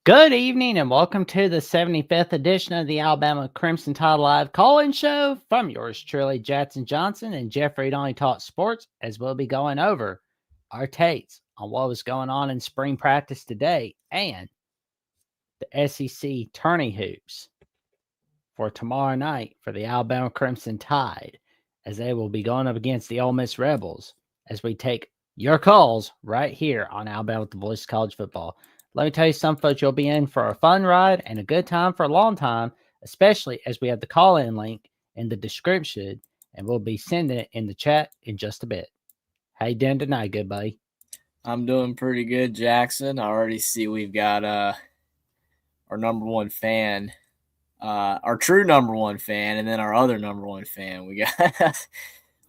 Good evening and welcome to the 75th edition of the Alabama Crimson Tide Live call-in show from yours truly, Jackson Johnson and Jeffrey Donnie Talk Sports, as we'll be going over our takes on what was going on in spring practice today and the SEC Tourney hoops for tomorrow night for the Alabama Crimson Tide, as they will be going up against the Ole Miss Rebels as we take your calls right here on Alabama with the Voice of College Football. Let me tell you something, folks, you'll be in for a fun ride and a good time for a long time, especially as we have the call-in link in the description, and we'll be sending it in the chat in just a bit. How you doing tonight, good buddy? I'm doing pretty good, Jackson. I already see we've got our number one fan, our true number one fan, and then our other number one fan. We got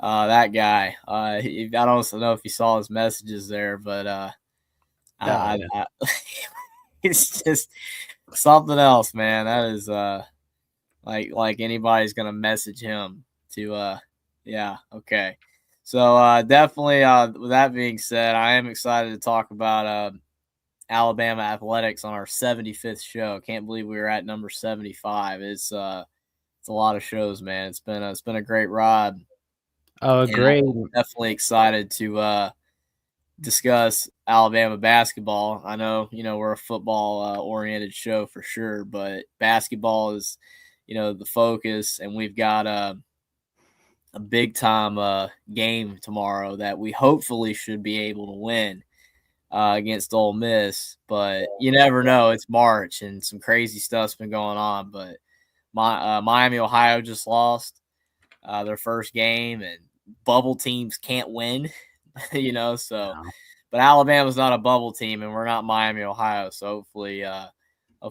that guy. I don't know if you saw his messages there, but it's just something else, man. That is like anybody's gonna message him to yeah, okay. So definitely with that being said, I am excited to talk about Alabama athletics on our 75th show. Can't believe we were at number 75. It's a lot of shows, man. It's been a great ride. Oh, And great. I'm definitely excited to discuss Alabama basketball. I know, we're a football oriented show for sure, but basketball is, the focus, and we've got a big time game tomorrow that we hopefully should be able to win against Ole Miss. But you never know. It's March and some crazy stuff's been going on. But Miami, Ohio just lost their first game, and bubble teams can't win. So. Wow. But Alabama's not a bubble team, and we're not Miami, Ohio. So hopefully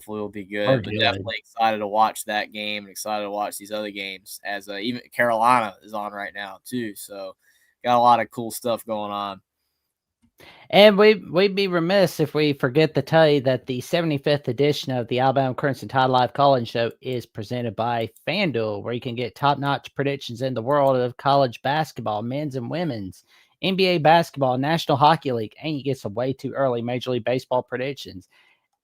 we'll be good. But definitely excited to watch that game and excited to watch these other games, as even Carolina is on right now too. So got a lot of cool stuff going on. And we'd be remiss if we forget to tell you that the 75th edition of the Alabama Crimson Tide Live call-in show is presented by FanDuel, where you can get top-notch predictions in the world of college basketball, men's and women's, NBA basketball, National Hockey League, and you get some way too early Major League Baseball predictions.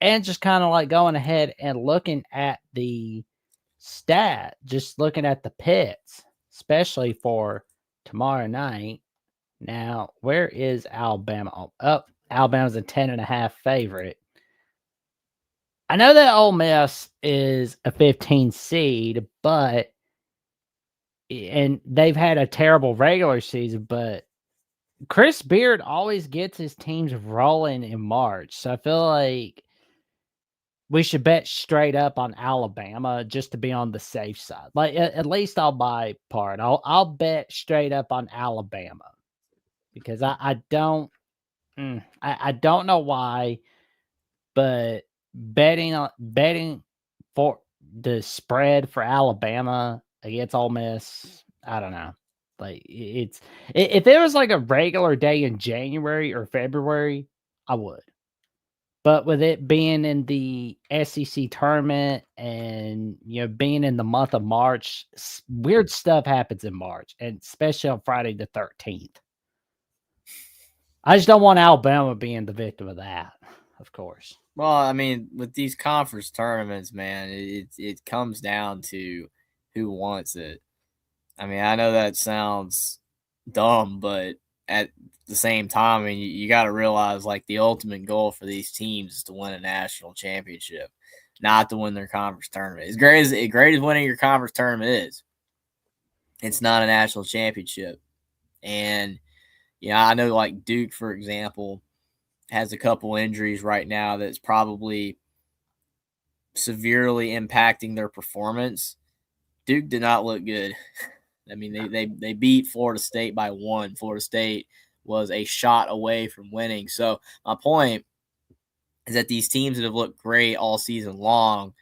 And just kind of like going ahead and looking at the just looking at the picks, especially for tomorrow night. Now, where is Alabama? Alabama's a 10.5 favorite. I know that Ole Miss is a 15 seed, and they've had a terrible regular season, but Chris Beard always gets his teams rolling in March. So I feel like we should bet straight up on Alabama just to be on the safe side. Like at least I'll buy part. I'll bet straight up on Alabama because I don't know why, but betting for the spread for Alabama against Ole Miss, I don't know. Like if it was like a regular day in January or February, I would. But with it being in the SEC tournament and being in the month of March, weird stuff happens in March, and especially on Friday the 13th. I just don't want Alabama being the victim of that, of course. Well, I mean, with these conference tournaments, man, it comes down to who wants it. I mean, I know that sounds dumb, but at the same time, I mean, you got to realize, like, the ultimate goal for these teams is to win a national championship, not to win their conference tournament. As great as winning your conference tournament is, it's not a national championship. And I know, like, Duke, for example, has a couple injuries right now that's probably severely impacting their performance. Duke did not look good. I mean, they beat Florida State by 1. Florida State was a shot away from winning. So my point is that these teams that have looked great all season long,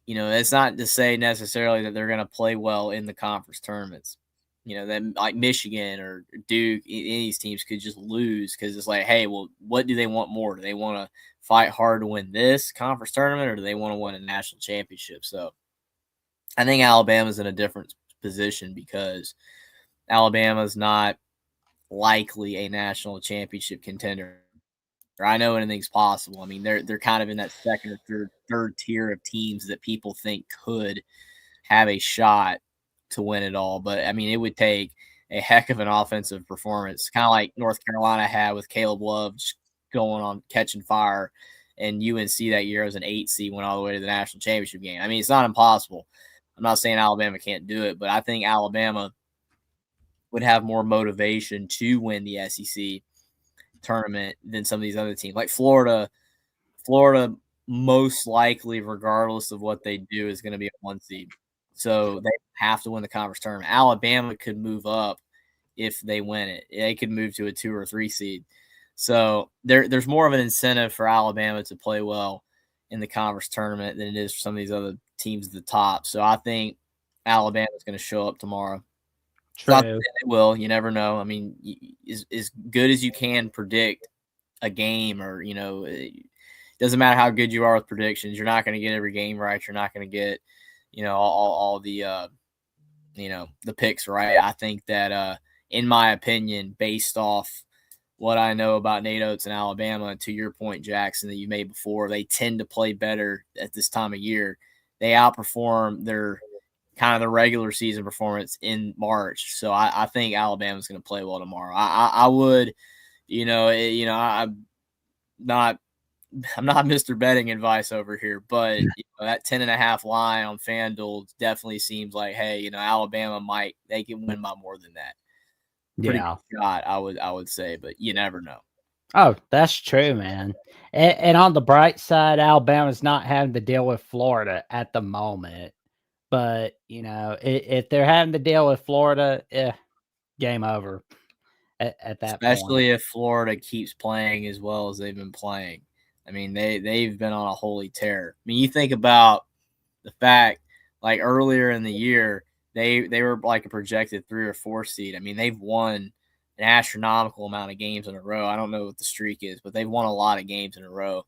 it's not to say necessarily that they're going to play well in the conference tournaments. Then like Michigan or Duke, any of these teams could just lose because it's like, hey, well, what do they want more? Do they want to fight hard to win this conference tournament, or do they want to win a national championship? So I think Alabama's in a different position because Alabama's not likely a national championship contender or I know anything's possible. I mean, they're kind of in that second or third tier of teams that people think could have a shot to win it all. But I mean, it would take a heck of an offensive performance, kind of like North Carolina had with Caleb Love just going on catching fire, and UNC that year as an 8 seed went all the way to the national championship game. I mean, it's not impossible. I'm not saying Alabama can't do it, but I think Alabama would have more motivation to win the SEC tournament than some of these other teams. Like Florida most likely, regardless of what they do, is going to be a 1 seed. So they have to win the conference tournament. Alabama could move up if they win it. They could move to a 2 or 3 seed. So there's more of an incentive for Alabama to play well in the conference tournament than it is for some of these other teams at the top. So I think Alabama's going to show up tomorrow. True. They will. You never know. I mean, as good as you can predict a game, or it doesn't matter how good you are with predictions. You're not going to get every game right. You're not going to get all the the picks right. I think that in my opinion, based off what I know about Nate Oates and Alabama, and to your point, Jackson, that you made before, they tend to play better at this time of year. They outperform their kind of the regular season performance in March. So I think Alabama's going to play well tomorrow. I would, I'm not Mr. Betting advice over here, but that 10.5 line on FanDuel definitely seems like, hey, Alabama they can win by more than that. Pretty good shot, I would say, but you never know. Oh, that's true, man. And on the bright side, Alabama's not having to deal with Florida at the moment. But, if they're having to deal with Florida, game over at that Especially point. if Florida keeps playing as well as they've been playing. I mean, they've been on a holy tear. I mean, you think about the fact, like earlier in the year, they were like a projected 3 or 4 seed. I mean, they've won an astronomical amount of games in a row. I don't know what the streak is, but they've won a lot of games in a row.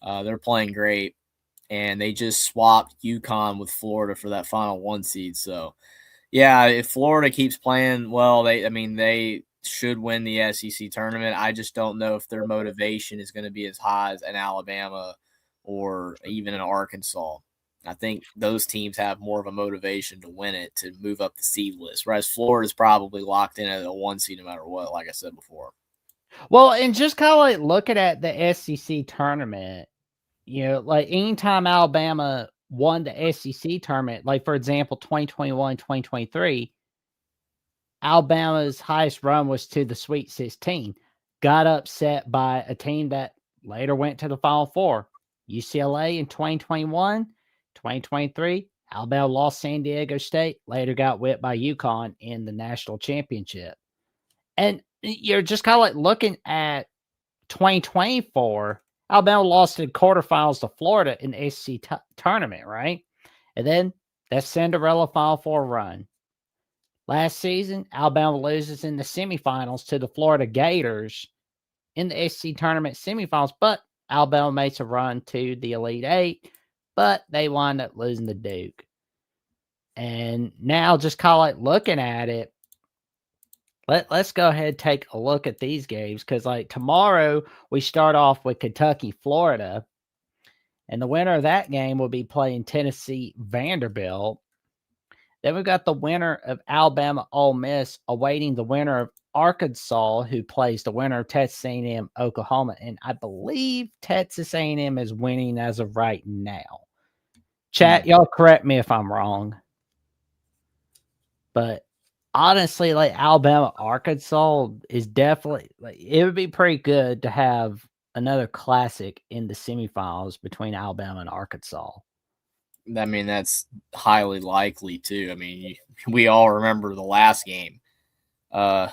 They're playing great, and they just swapped UConn with Florida for that final 1 seed. So, yeah, if Florida keeps playing well, they should win the SEC tournament. I just don't know if their motivation is going to be as high as an Alabama or even an Arkansas. I think those teams have more of a motivation to win it, to move up the seed list, whereas Florida's probably locked in at a 1 seed no matter what, like I said before. Well, and just kind of like looking at the SEC tournament, like anytime Alabama won the SEC tournament, like for example, 2021, 2023, Alabama's highest run was to the Sweet 16, got upset by a team that later went to the Final Four. UCLA in 2021, 2023, Alabama lost San Diego State, later got whipped by UConn in the national championship. And you're just kind of like looking at 2024, Alabama lost in quarterfinals to Florida in the SEC tournament, right? And then that Cinderella Final Four run. Last season, Alabama loses in the semifinals to the Florida Gators in the SEC tournament semifinals, but Alabama makes a run to the Elite Eight, but they wind up losing to Duke. And now, just kind of like looking at it, let's go ahead and take a look at these games, because like tomorrow we start off with Kentucky, Florida, and the winner of that game will be playing Tennessee, Vanderbilt. Then we've got the winner of Alabama, Ole Miss, awaiting the winner of Arkansas, who plays the winner of Texas A&M, Oklahoma. And I believe Texas A&M is winning as of right now. Chat, y'all correct me if I'm wrong. But honestly, like Alabama, Arkansas is definitely, like, it would be pretty good to have another classic in the semifinals between Alabama and Arkansas. I mean, that's highly likely too. I mean, we all remember the last game. My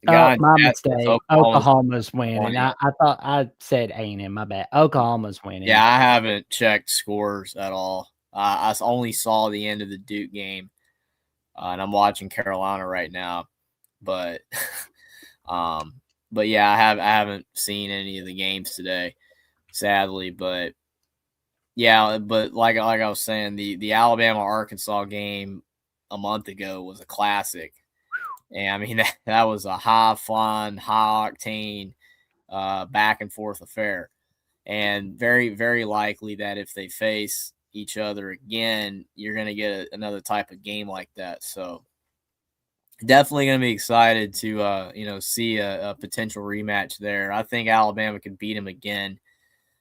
mistake. Oklahoma's winning. I thought I said A&M. My bad. Oklahoma's winning. Yeah, I haven't checked scores at all. I only saw the end of the Duke game, and I'm watching Carolina right now. But, yeah, I haven't seen any of the games today, sadly. But yeah, but like I was saying, the Alabama Arkansas game a month ago was a classic. And I mean, that was a high flying, high octane back and forth affair. And very, very likely that if they face each other again, you're going to get another type of game like that. So definitely going to be excited to, see a potential rematch there. I think Alabama could beat him again.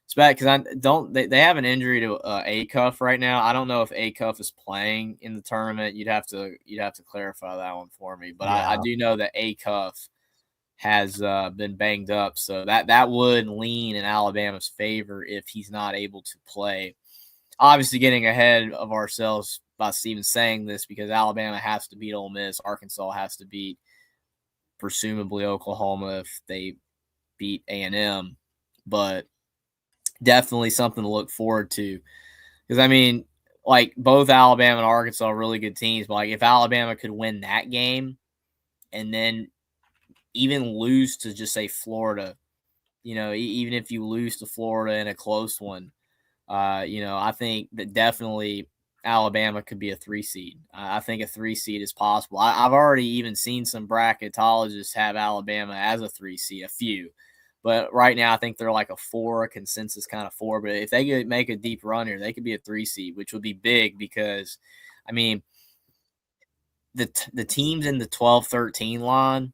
It's bad because they have an injury to A Cuff right now. I don't know if A Cuff is playing in the tournament. You'd have to clarify that one for me. But I do know that A Cuff has been banged up, so that would lean in Alabama's favor if he's not able to play. Obviously, getting ahead of ourselves by even saying this because Alabama has to beat Ole Miss. Arkansas has to beat, presumably, Oklahoma if they beat A&M. But definitely something to look forward to. Because, I mean, like, both Alabama and Arkansas are really good teams. But, like, if Alabama could win that game and then even lose to, just say, Florida, even if you lose to Florida in a close one, I think that definitely Alabama could be a 3 seed. I think a 3 seed is possible. I've already even seen some bracketologists have Alabama as a 3 seed, a few. But right now, I think they're like a 4, a consensus kind of 4. But if they could make a deep run here, they could be a 3 seed, which would be big because, I mean, the teams in the 12-13 line,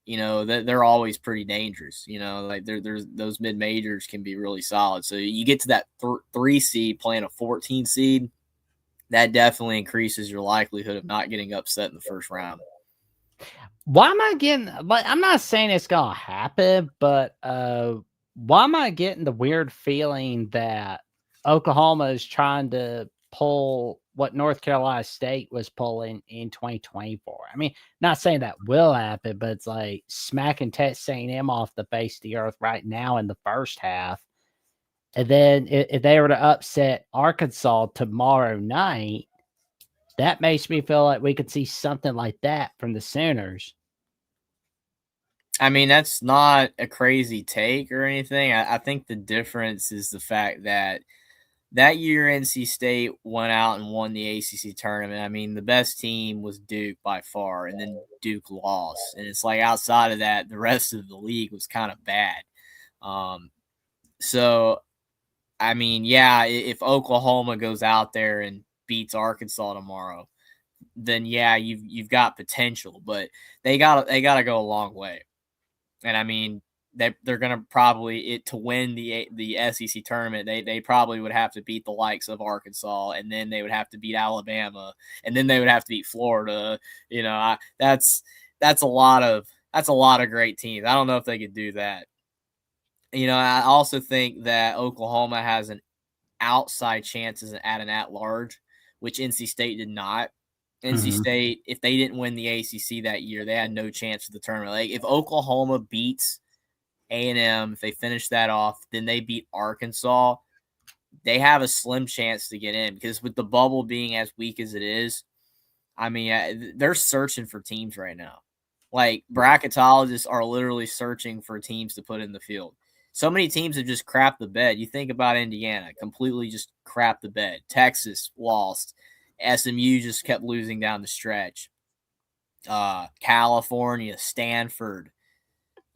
they're always pretty dangerous. Like there's those mid majors can be really solid. So you get to that 3 seed playing a 14 seed, that definitely increases your likelihood of not getting upset in the first round. Why am I getting like? I'm not saying it's gonna happen, but why am I getting the weird feeling that Oklahoma is trying to pull what North Carolina State was pulling in 2024? I mean, not saying that will happen, but it's like smacking Texas A&M off the face of the earth right now in the first half, and then if they were to upset Arkansas tomorrow night, that makes me feel like we could see something like that from the Sooners. I mean, that's not a crazy take or anything. I think the difference is the fact that year NC State went out and won the ACC tournament. I mean, the best team was Duke by far, and then Duke lost. And it's like outside of that, the rest of the league was kind of bad. So, I mean, yeah, if Oklahoma goes out there and beats Arkansas tomorrow, then yeah, you've got potential, but they gotta go a long way. And I mean, they're gonna probably to win the SEC tournament. They probably would have to beat the likes of Arkansas, and then they would have to beat Alabama, and then they would have to beat Florida. That's a lot of great teams. I don't know if they could do that. I also think that Oklahoma has an outside chances at an at-large, which NC State did not. NC State, if they didn't win the ACC that year, they had no chance for the tournament. Like if Oklahoma beats A&M, if they finish that off, then they beat Arkansas, they have a slim chance to get in because with the bubble being as weak as it is, I mean, they're searching for teams right now. Like bracketologists are literally searching for teams to put in the field. So many teams have just crapped the bed. You think about Indiana, completely just crapped the bed. Texas lost. SMU just kept losing down the stretch. California, Stanford,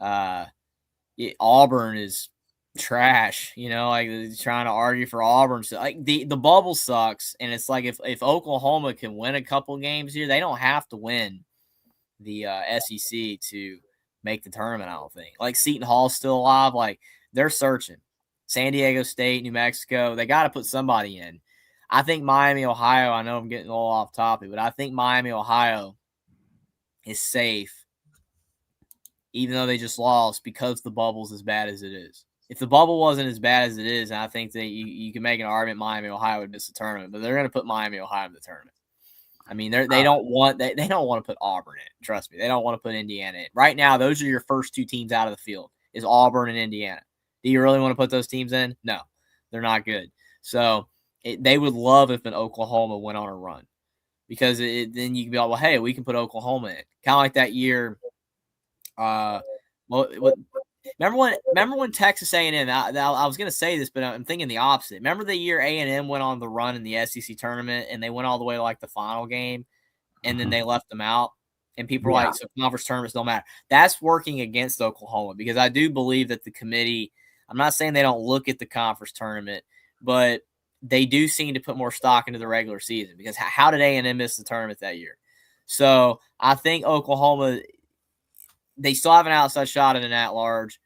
Auburn is trash. Like trying to argue for Auburn. So like the bubble sucks, and it's like if Oklahoma can win a couple games here, they don't have to win the SEC to make the tournament. I don't think. Like Seton Hall's still alive. Like they're searching. San Diego State, New Mexico, they got to put somebody in. I think Miami, Ohio, I know I'm getting a little off topic, but I think Miami, Ohio is safe, even though they just lost because the bubble's as bad as it is. If the bubble wasn't as bad as it is, I think that you can make an argument Miami, Ohio would miss the tournament, but they're going to put Miami, Ohio in the tournament. I mean, they don't want they don't want to put Auburn in. Trust me, they don't want to put Indiana in. Right now, those are your first two teams out of the field, is Auburn and Indiana. Do you really want to put those teams in? No, they're not good. So they would love if an Oklahoma went on a run because then you can be like, well, hey, we can put Oklahoma in. Kind of like that year. Remember when Texas A&M? I was going to say this, but I'm thinking the opposite. Remember the year A&M went on the run in the SEC tournament and they went all the way to like the final game, and then they left them out, And people are like, so conference tournaments don't matter. That's working against Oklahoma because I do believe that the committee, I'm not saying they don't look at the conference tournament, but they do seem to put more stock into the regular season because how did A&M miss the tournament that year? So I think Oklahoma, they still have an outside shot at an at-large,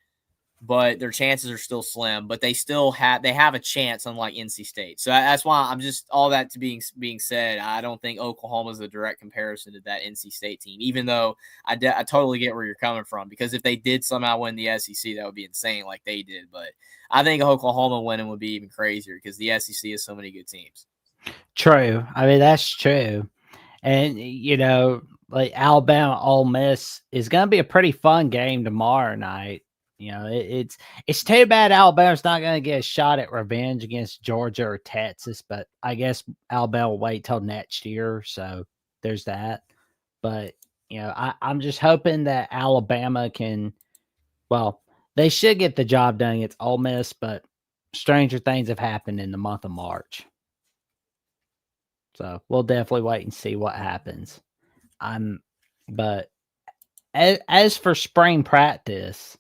but their chances are still slim. But they still have a chance, unlike NC State. So that's why I'm just all that to being said. I don't think Oklahoma is a direct comparison to that NC State team, even though I totally get where you're coming from. Because if they did somehow win the SEC, that would be insane, like they did. But I think Oklahoma winning would be even crazier because the SEC has so many good teams. True. I mean, that's true. And, you know, like Alabama Ole Miss is going to be a pretty fun game tomorrow night. You know, it's too bad Alabama's not going to get a shot at revenge against Georgia or Texas, but I guess Alabama will wait till next year. So there's that. But, you know, I'm just hoping that Alabama can, well, they should get the job done against Ole Miss, but stranger things have happened in the month of March. So we'll definitely wait and see what happens. But as for spring practice,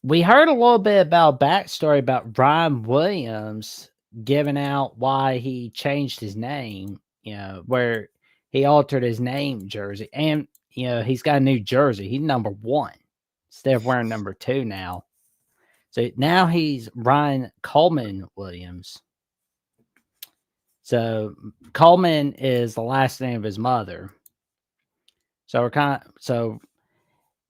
we heard a little bit about backstory about Ryan Williams giving out why he changed his name, you know, where he altered his name jersey. And, you know, he's got a new jersey. He's number 1 instead of wearing number 2 now. So now he's Ryan Coleman Williams. So Coleman is the last name of his mother. So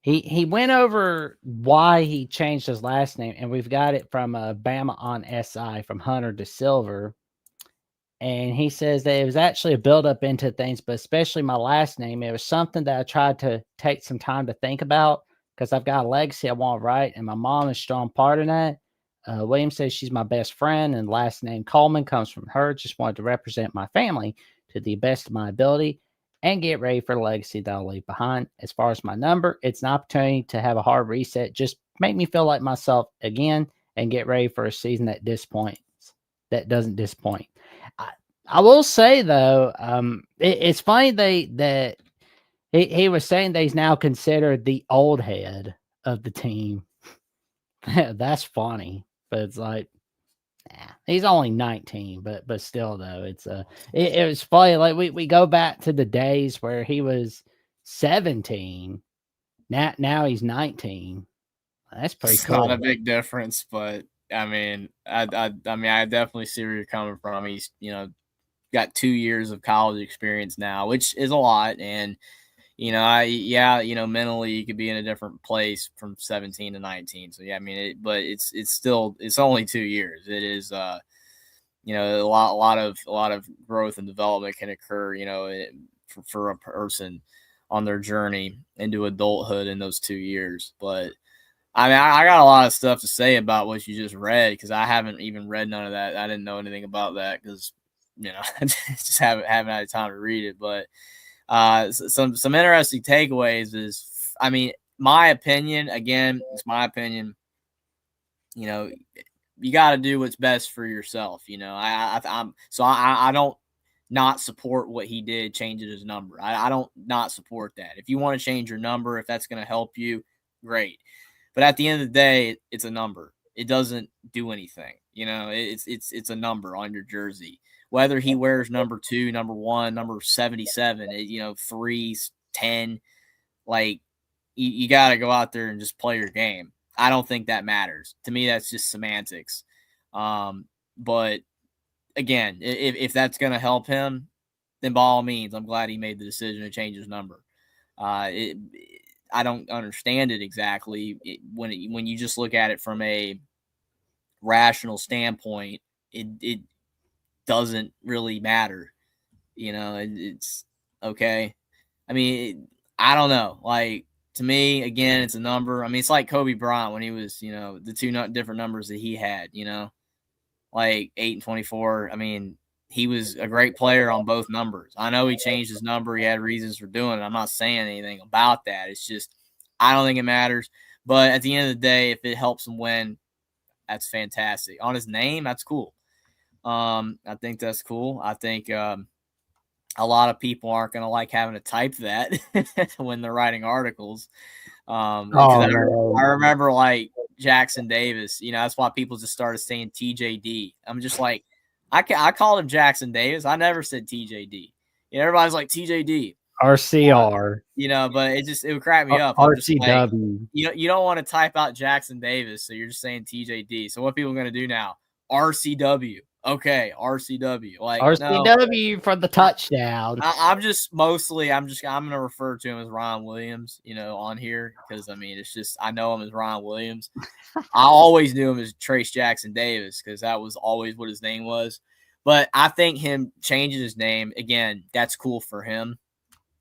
he went over why he changed his last name, and we've got it from Bama on SI from Hunter to Silver. And he says that it was actually a buildup into things, but especially my last name. It was something that I tried to take some time to think about because I've got a legacy I want to write, and my mom is a strong part of that. William says she's my best friend, and last name Coleman comes from her. Just wanted to represent my family to the best of my ability and get ready for the legacy that I'll leave behind. As far as my number, it's an opportunity to have a hard reset. Just make me feel like myself again and get ready for a season that doesn't disappoint. I will say though, it's funny that he was saying that he's now considered the old head of the team. That's funny, but it's like, he's only 19, but still though, it was funny. Like we go back to the days where he was 17. Now he's 19. That's pretty cool. Not a big difference, but I mean, I definitely see where you're coming from. He's, you know, got 2 years of college experience now, which is a lot. And, you know, you know, mentally you could be in a different place from 17 to 19. So yeah, I mean, but it's only 2 years. It is, you know, a lot of growth and development can occur, you know, for a person on their journey into adulthood in those 2 years. But I mean, I got a lot of stuff to say about what you just read because I haven't even read none of that. I didn't know anything about that because, you know, I just haven't had time to read it. But some interesting takeaways is, I mean, my opinion, again, it's my opinion, you know, you got to do what's best for yourself. You know, I don't not support what he did, changing his number. I don't not support that. If you want to change your number, if that's going to help you, great. But at the end of the day, it's a number. It doesn't do anything. You know, it's a number on your jersey. Whether he wears number 2, number 1, number 77, you know, 3, 10, like you got to go out there and just play your game. I don't think that matters. To me, that's just semantics. But again, if that's going to help him, then by all means, I'm glad he made the decision to change his number. I don't understand it exactly when you just look at it from a rational standpoint. It doesn't really matter, you know. It's okay. I mean, I don't know. Like, to me, again, it's a number. I mean, it's like Kobe Bryant when he was, you know, the 2 different numbers that he had, you know, like 8 and 24. I mean, he was a great player on both numbers. I know he changed his number. He had reasons for doing it. I'm not saying anything about that. It's just, I don't think it matters. But at the end of the day, if it helps him win, that's fantastic. On his name, that's cool. I think that's cool. I think a lot of people aren't going to like having to type that when they're writing articles. Because I remember like Jackson Davis, that's why people just started saying TJD. I'm just like, I called him Jackson Davis. I never said TJD. Everybody's like TJD. RCR. But it would crack me up. I'm just like, you don't want to type out Jackson Davis, so you're just saying TJD. So what people are going to do now? RCW. Okay, RCW. Like RCW no, for the touchdown. I'm going to refer to him as Ron Williams, on here because it's just I know him as Ron Williams. I always knew him as Trace Jackson Davis because that was always what his name was. But I think him changing his name again, that's cool for him.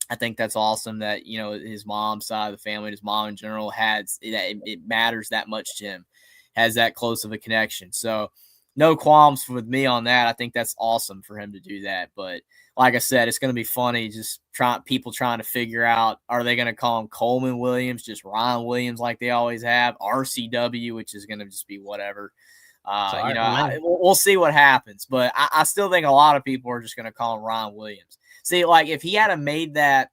I think that's awesome that his mom's side of the family, his mom in general, it matters that much to him, has that close of a connection. So no qualms with me on that. I think that's awesome for him to do that. But like I said, it's going to be funny just people trying to figure out, are they going to call him Coleman Williams, just Ron Williams like they always have, RCW, which is going to just be whatever. We'll see what happens. But I still think a lot of people are just going to call him Ron Williams. See, like if he had made that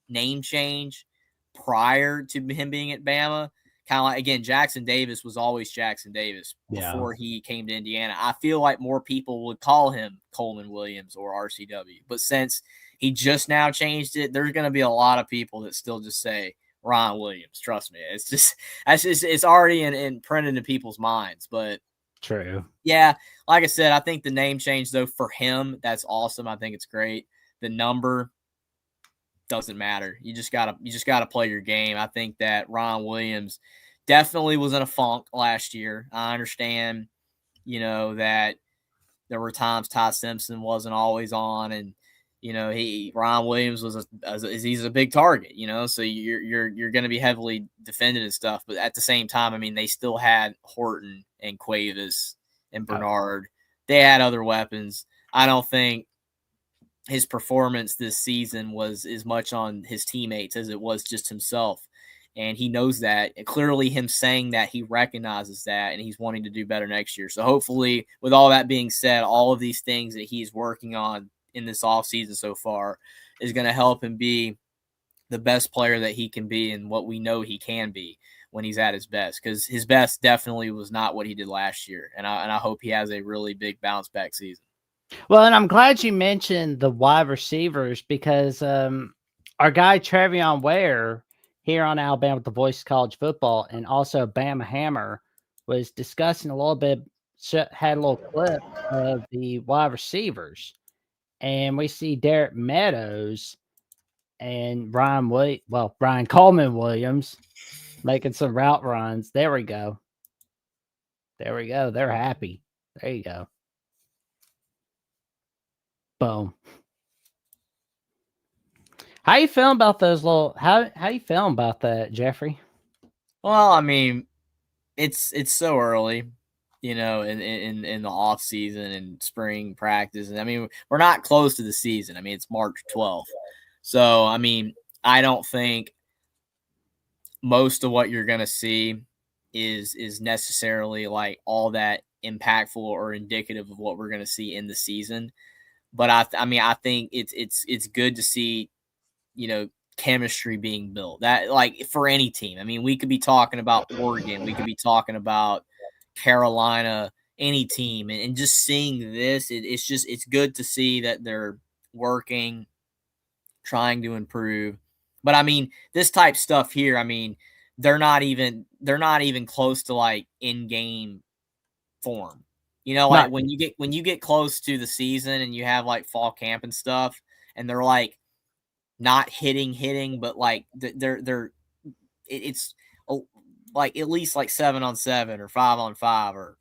name change prior to him being at Bama, kind of like, again, Jackson Davis was always Jackson Davis before he came to Indiana. I feel like more people would call him Coleman Williams or RCW. But since he just now changed it, there's going to be a lot of people that still just say Ron Williams. Trust me. It's already imprinted in people's minds. But true. Yeah, like I said, I think the name change, though, for him, that's awesome. I think it's great. The number doesn't matter. You just gotta play your game. I think that Ron Williams definitely was in a funk last year. I understand, that there were times Ty Simpson wasn't always on, and Ron Williams he's a big target, so you're going to be heavily defended and stuff. But at the same time, they still had Horton and Cuevas and Bernard. They had other weapons. I don't think his performance this season was as much on his teammates as it was just himself. And he knows that. And clearly him saying that, he recognizes that, and he's wanting to do better next year. So hopefully, with all that being said, all of these things that he's working on in this offseason so far is going to help him be the best player that he can be and what we know he can be when he's at his best, because his best definitely was not what he did last year. And I hope he has a really big bounce back season. Well, and I'm glad you mentioned the wide receivers because our guy Trevion Ware here on Alabama with the Voice of College Football and also Bama Hammer was discussing a little bit, had a little clip of the wide receivers. And we see Derek Meadows and Brian Coleman Williams making some route runs. There we go. They're happy. There you go. Boom. How you feeling about those how you feeling about that, Jeffrey? Well, it's so early, in the off season and spring practice. And we're not close to the season. It's March 12th. So, I don't think most of what you're going to see is necessarily like all that impactful or indicative of what we're going to see in the season. But I think it's good to see, chemistry being built. That, like, for any team. We could be talking about Oregon, we could be talking about Carolina, any team, and just seeing this, it's good to see that they're working, trying to improve. But this type stuff here, they're not even close to like in-game form. Like when you get close to the season and you have like fall camp and stuff, and they're like not hitting, but like it's like at least like 7-on-7 or 5-on-5 or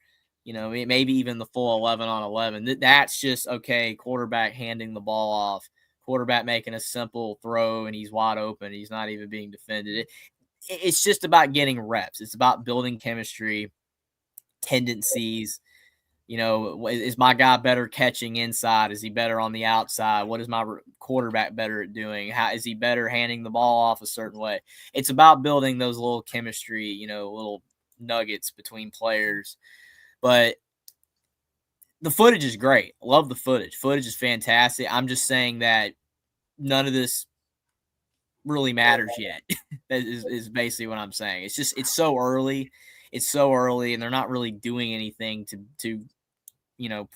maybe even the full 11-on-11. That's just okay. Quarterback handing the ball off, quarterback making a simple throw, and he's wide open. He's not even being defended. It's just about getting reps. It's about building chemistry, tendencies. Is my guy better catching inside? Is he better on the outside? What is my quarterback better at doing? How is he better handing the ball off a certain way? It's about building those little chemistry, little nuggets between players. But the footage is great. Love the footage. Footage is fantastic. I'm just saying that none of this really matters yet. is basically what I'm saying. It's so early. It's so early, and they're not really doing anything to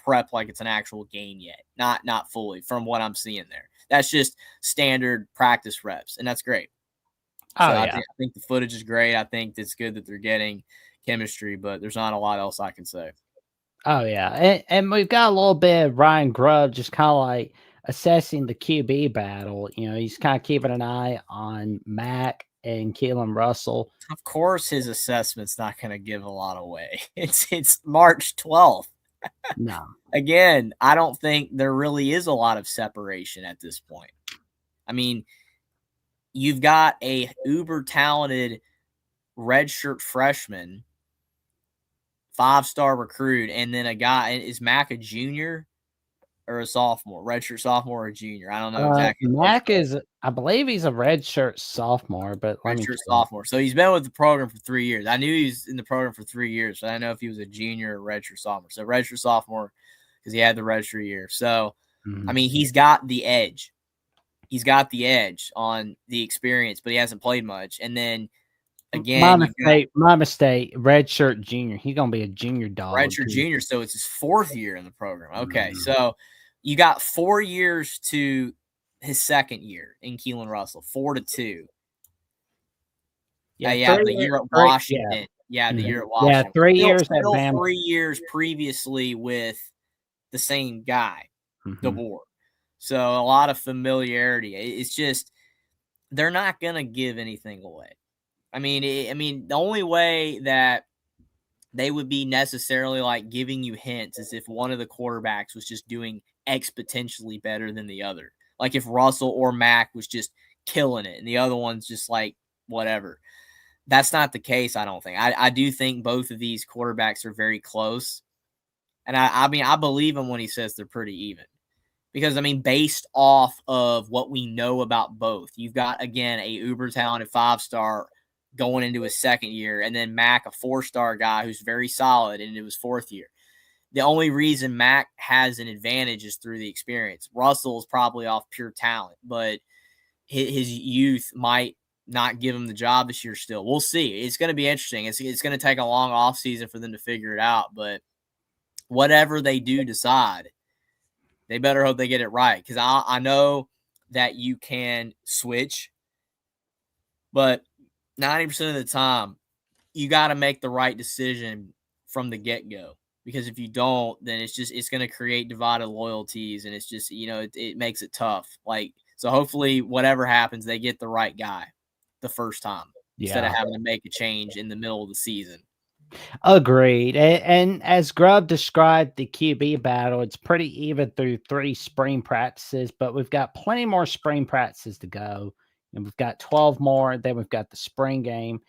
prep like it's an actual game yet. Not fully from what I'm seeing there. That's just standard practice reps, and that's great. So I think the footage is great. I think it's good that they're getting chemistry, but there's not a lot else I can say. Oh yeah, and we've got a little bit of Ryan Grubb just kind of like assessing the QB battle. He's kind of keeping an eye on Mac and Keelan Russell. Of course, his assessment's not going to give a lot away. It's March 12th. No. Again, I don't think there really is a lot of separation at this point. I mean, you've got a uber talented redshirt freshman, 5-star recruit, and then a guy. Is Mac a junior or a sophomore? Redshirt sophomore or junior? I don't know exactly. Mac I believe he's a redshirt sophomore, but redshirt sophomore. So he's been with the program for 3 years. I knew he was in the program for 3 years, but I don't know if he was a junior or redshirt sophomore. So redshirt sophomore because he had the redshirt year. So, I mean, he's got the edge. He's got the edge on the experience, but he hasn't played much. And then, again, my mistake. Redshirt junior. He's gonna be a junior dog. Redshirt junior, so it's his 4th year in the program. Okay, so you got 4 years to his 2nd year in Keelan Russell, 4-2. The year at Washington. The year at Washington. Yeah, 3 years at Bama. 3 years previously with the same guy, DeBoer. So a lot of familiarity. It's just they're not gonna give anything away. I mean, the only way that they would be necessarily like giving you hints is if one of the quarterbacks was just doing exponentially better than the other. Like if Russell or Mac was just killing it and the other one's just like whatever. That's not the case, I don't think. I do think both of these quarterbacks are very close. And I mean, I believe him when he says they're pretty even. Because, I mean, based off of what we know about both, you've got, again, a uber talented 5-star going into his 2nd year, and then Mac, a 4-star guy who's very solid into his 4th year. The only reason Mac has an advantage is through the experience. Russell's probably off pure talent, but his youth might not give him the job this year still. We'll see. It's going to be interesting. It's going to take a long offseason for them to figure it out, but whatever they do decide, they better hope they get it right, because I know that you can switch, but 90% of the time, you got to make the right decision from the get-go, because if you don't, then it's going to create divided loyalties, and it's just, it makes it tough. So hopefully whatever happens, they get the right guy the first time instead of having to make a change in the middle of the season. Agreed. And as Grubb described the QB battle, it's pretty even through 3 spring practices, but we've got plenty more spring practices to go. And we've got 12 more. Then we've got the spring game.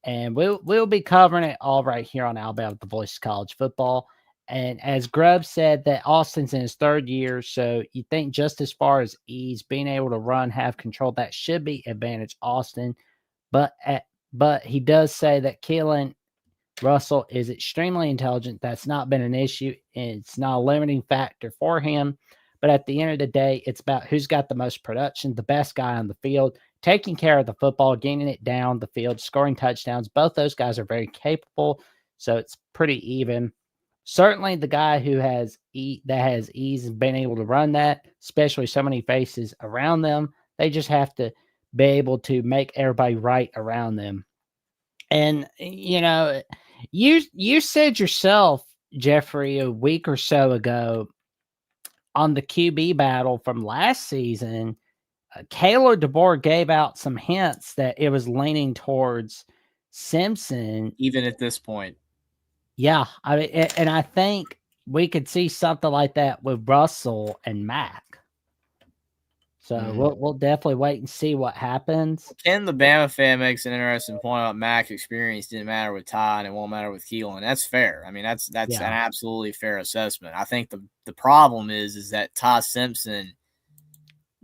And we'll be covering it all right here on Alabama, the Voice of College Football. And as Grubb said, that Austin's in his 3rd year, so you think just as far as ease, being able to run, have control, that should be advantage Austin. But he does say that Keelan Russell is extremely intelligent. That's not been an issue. It's not a limiting factor for him. But at the end of the day, it's about who's got the most production, the best guy on the field, taking care of the football, getting it down the field, scoring touchdowns. Both those guys are very capable, so it's pretty even. Certainly the guy who has ease and been able to run that, especially so many faces around them, they just have to be able to make everybody right around them. And, you said yourself, Jeffrey, a week or so ago on the QB battle from last season, Kayla DeBoer gave out some hints that it was leaning towards Simpson. Even at this point. Yeah. I mean, and I think we could see something like that with Russell and Mac. So we'll definitely wait and see what happens. Ken, the Bama fan, makes an interesting point about Mac's experience didn't matter with Ty and it won't matter with Keelan. That's fair. I mean, that's an absolutely fair assessment. I think the problem is that Ty Simpson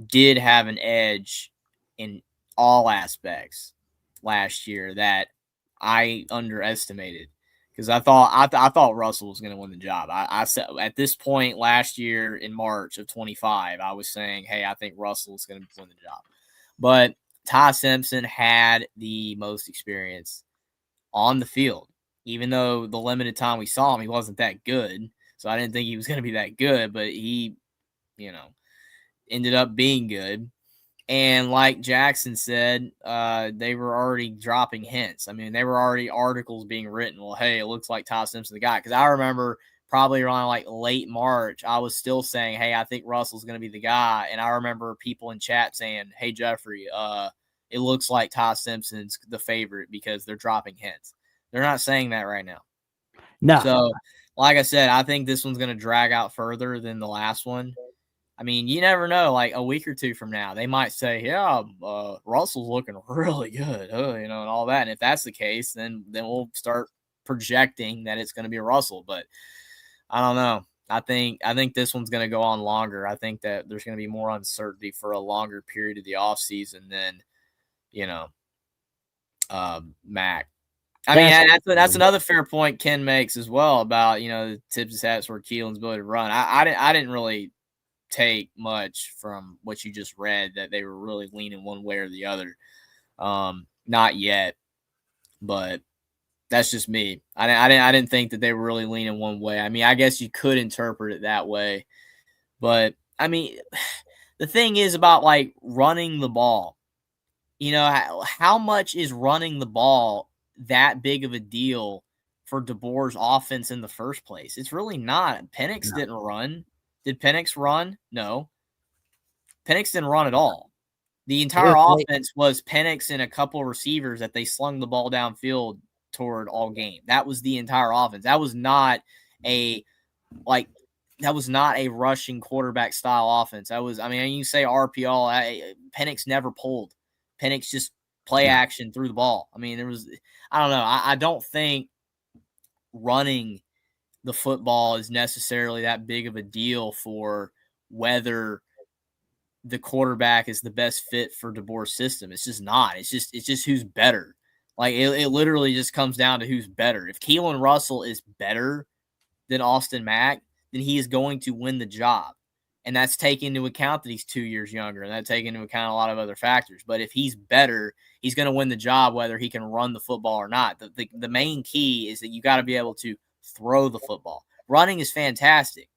did have an edge in all aspects last year that I underestimated. because I thought Russell was going to win the job. I said at this point last year in March of 25, I was saying, hey, I think Russell is going to win the job. But Ty Simpson had the most experience on the field. Even though the limited time we saw him, he wasn't that good. So I didn't think he was going to be that good, but he, ended up being good. And like Jackson said, they were already dropping hints. I mean, they were already articles being written. Well, hey, it looks like Ty Simpson the guy. Because I remember probably around like late March, I was still saying, hey, I think Russell's going to be the guy. And I remember people in chat saying, hey, Jeffrey, it looks like Ty Simpson's the favorite because they're dropping hints. They're not saying that right now. No. So, like I said, I think this one's going to drag out further than the last one. I mean, you never know. Like a week or two from now, they might say, "Yeah, Russell's looking really good," and all that. And if that's the case, then we'll start projecting that it's going to be a Russell. But I don't know. I think this one's going to go on longer. I think that there's going to be more uncertainty for a longer period of the offseason than, Mac. I mean, that's another fair point Ken makes as well about the tips his hats where Keelan's ability to run. I didn't really take much from what you just read that they were really leaning one way or the other. Not yet, but that's just me. I didn't think that they were really leaning one way. I mean, I guess you could interpret it that way, but I mean, the thing is about like running the ball. How much is running the ball that big of a deal for DeBoer's offense in the first place? It's really not. Penix didn't run. Did Penix run? No. Penix didn't run at all. The entire offense was Penix and a couple of receivers that they slung the ball downfield toward all game. That was the entire offense. That was not a rushing quarterback style offense. You say RPO, Penix never pulled. Penix just play action through the ball. I mean, I don't know. I don't think running the football is necessarily that big of a deal for whether the quarterback is the best fit for DeBoer's system. It's just not. It's just who's better. Like it literally just comes down to who's better. If Keelan Russell is better than Austin Mack, then he is going to win the job. And that's taking into account that he's 2 years younger, and that's taking into account a lot of other factors. But if he's better, he's going to win the job whether he can run the football or not. The main key is that you got to be able to throw the football. Running is fantastic.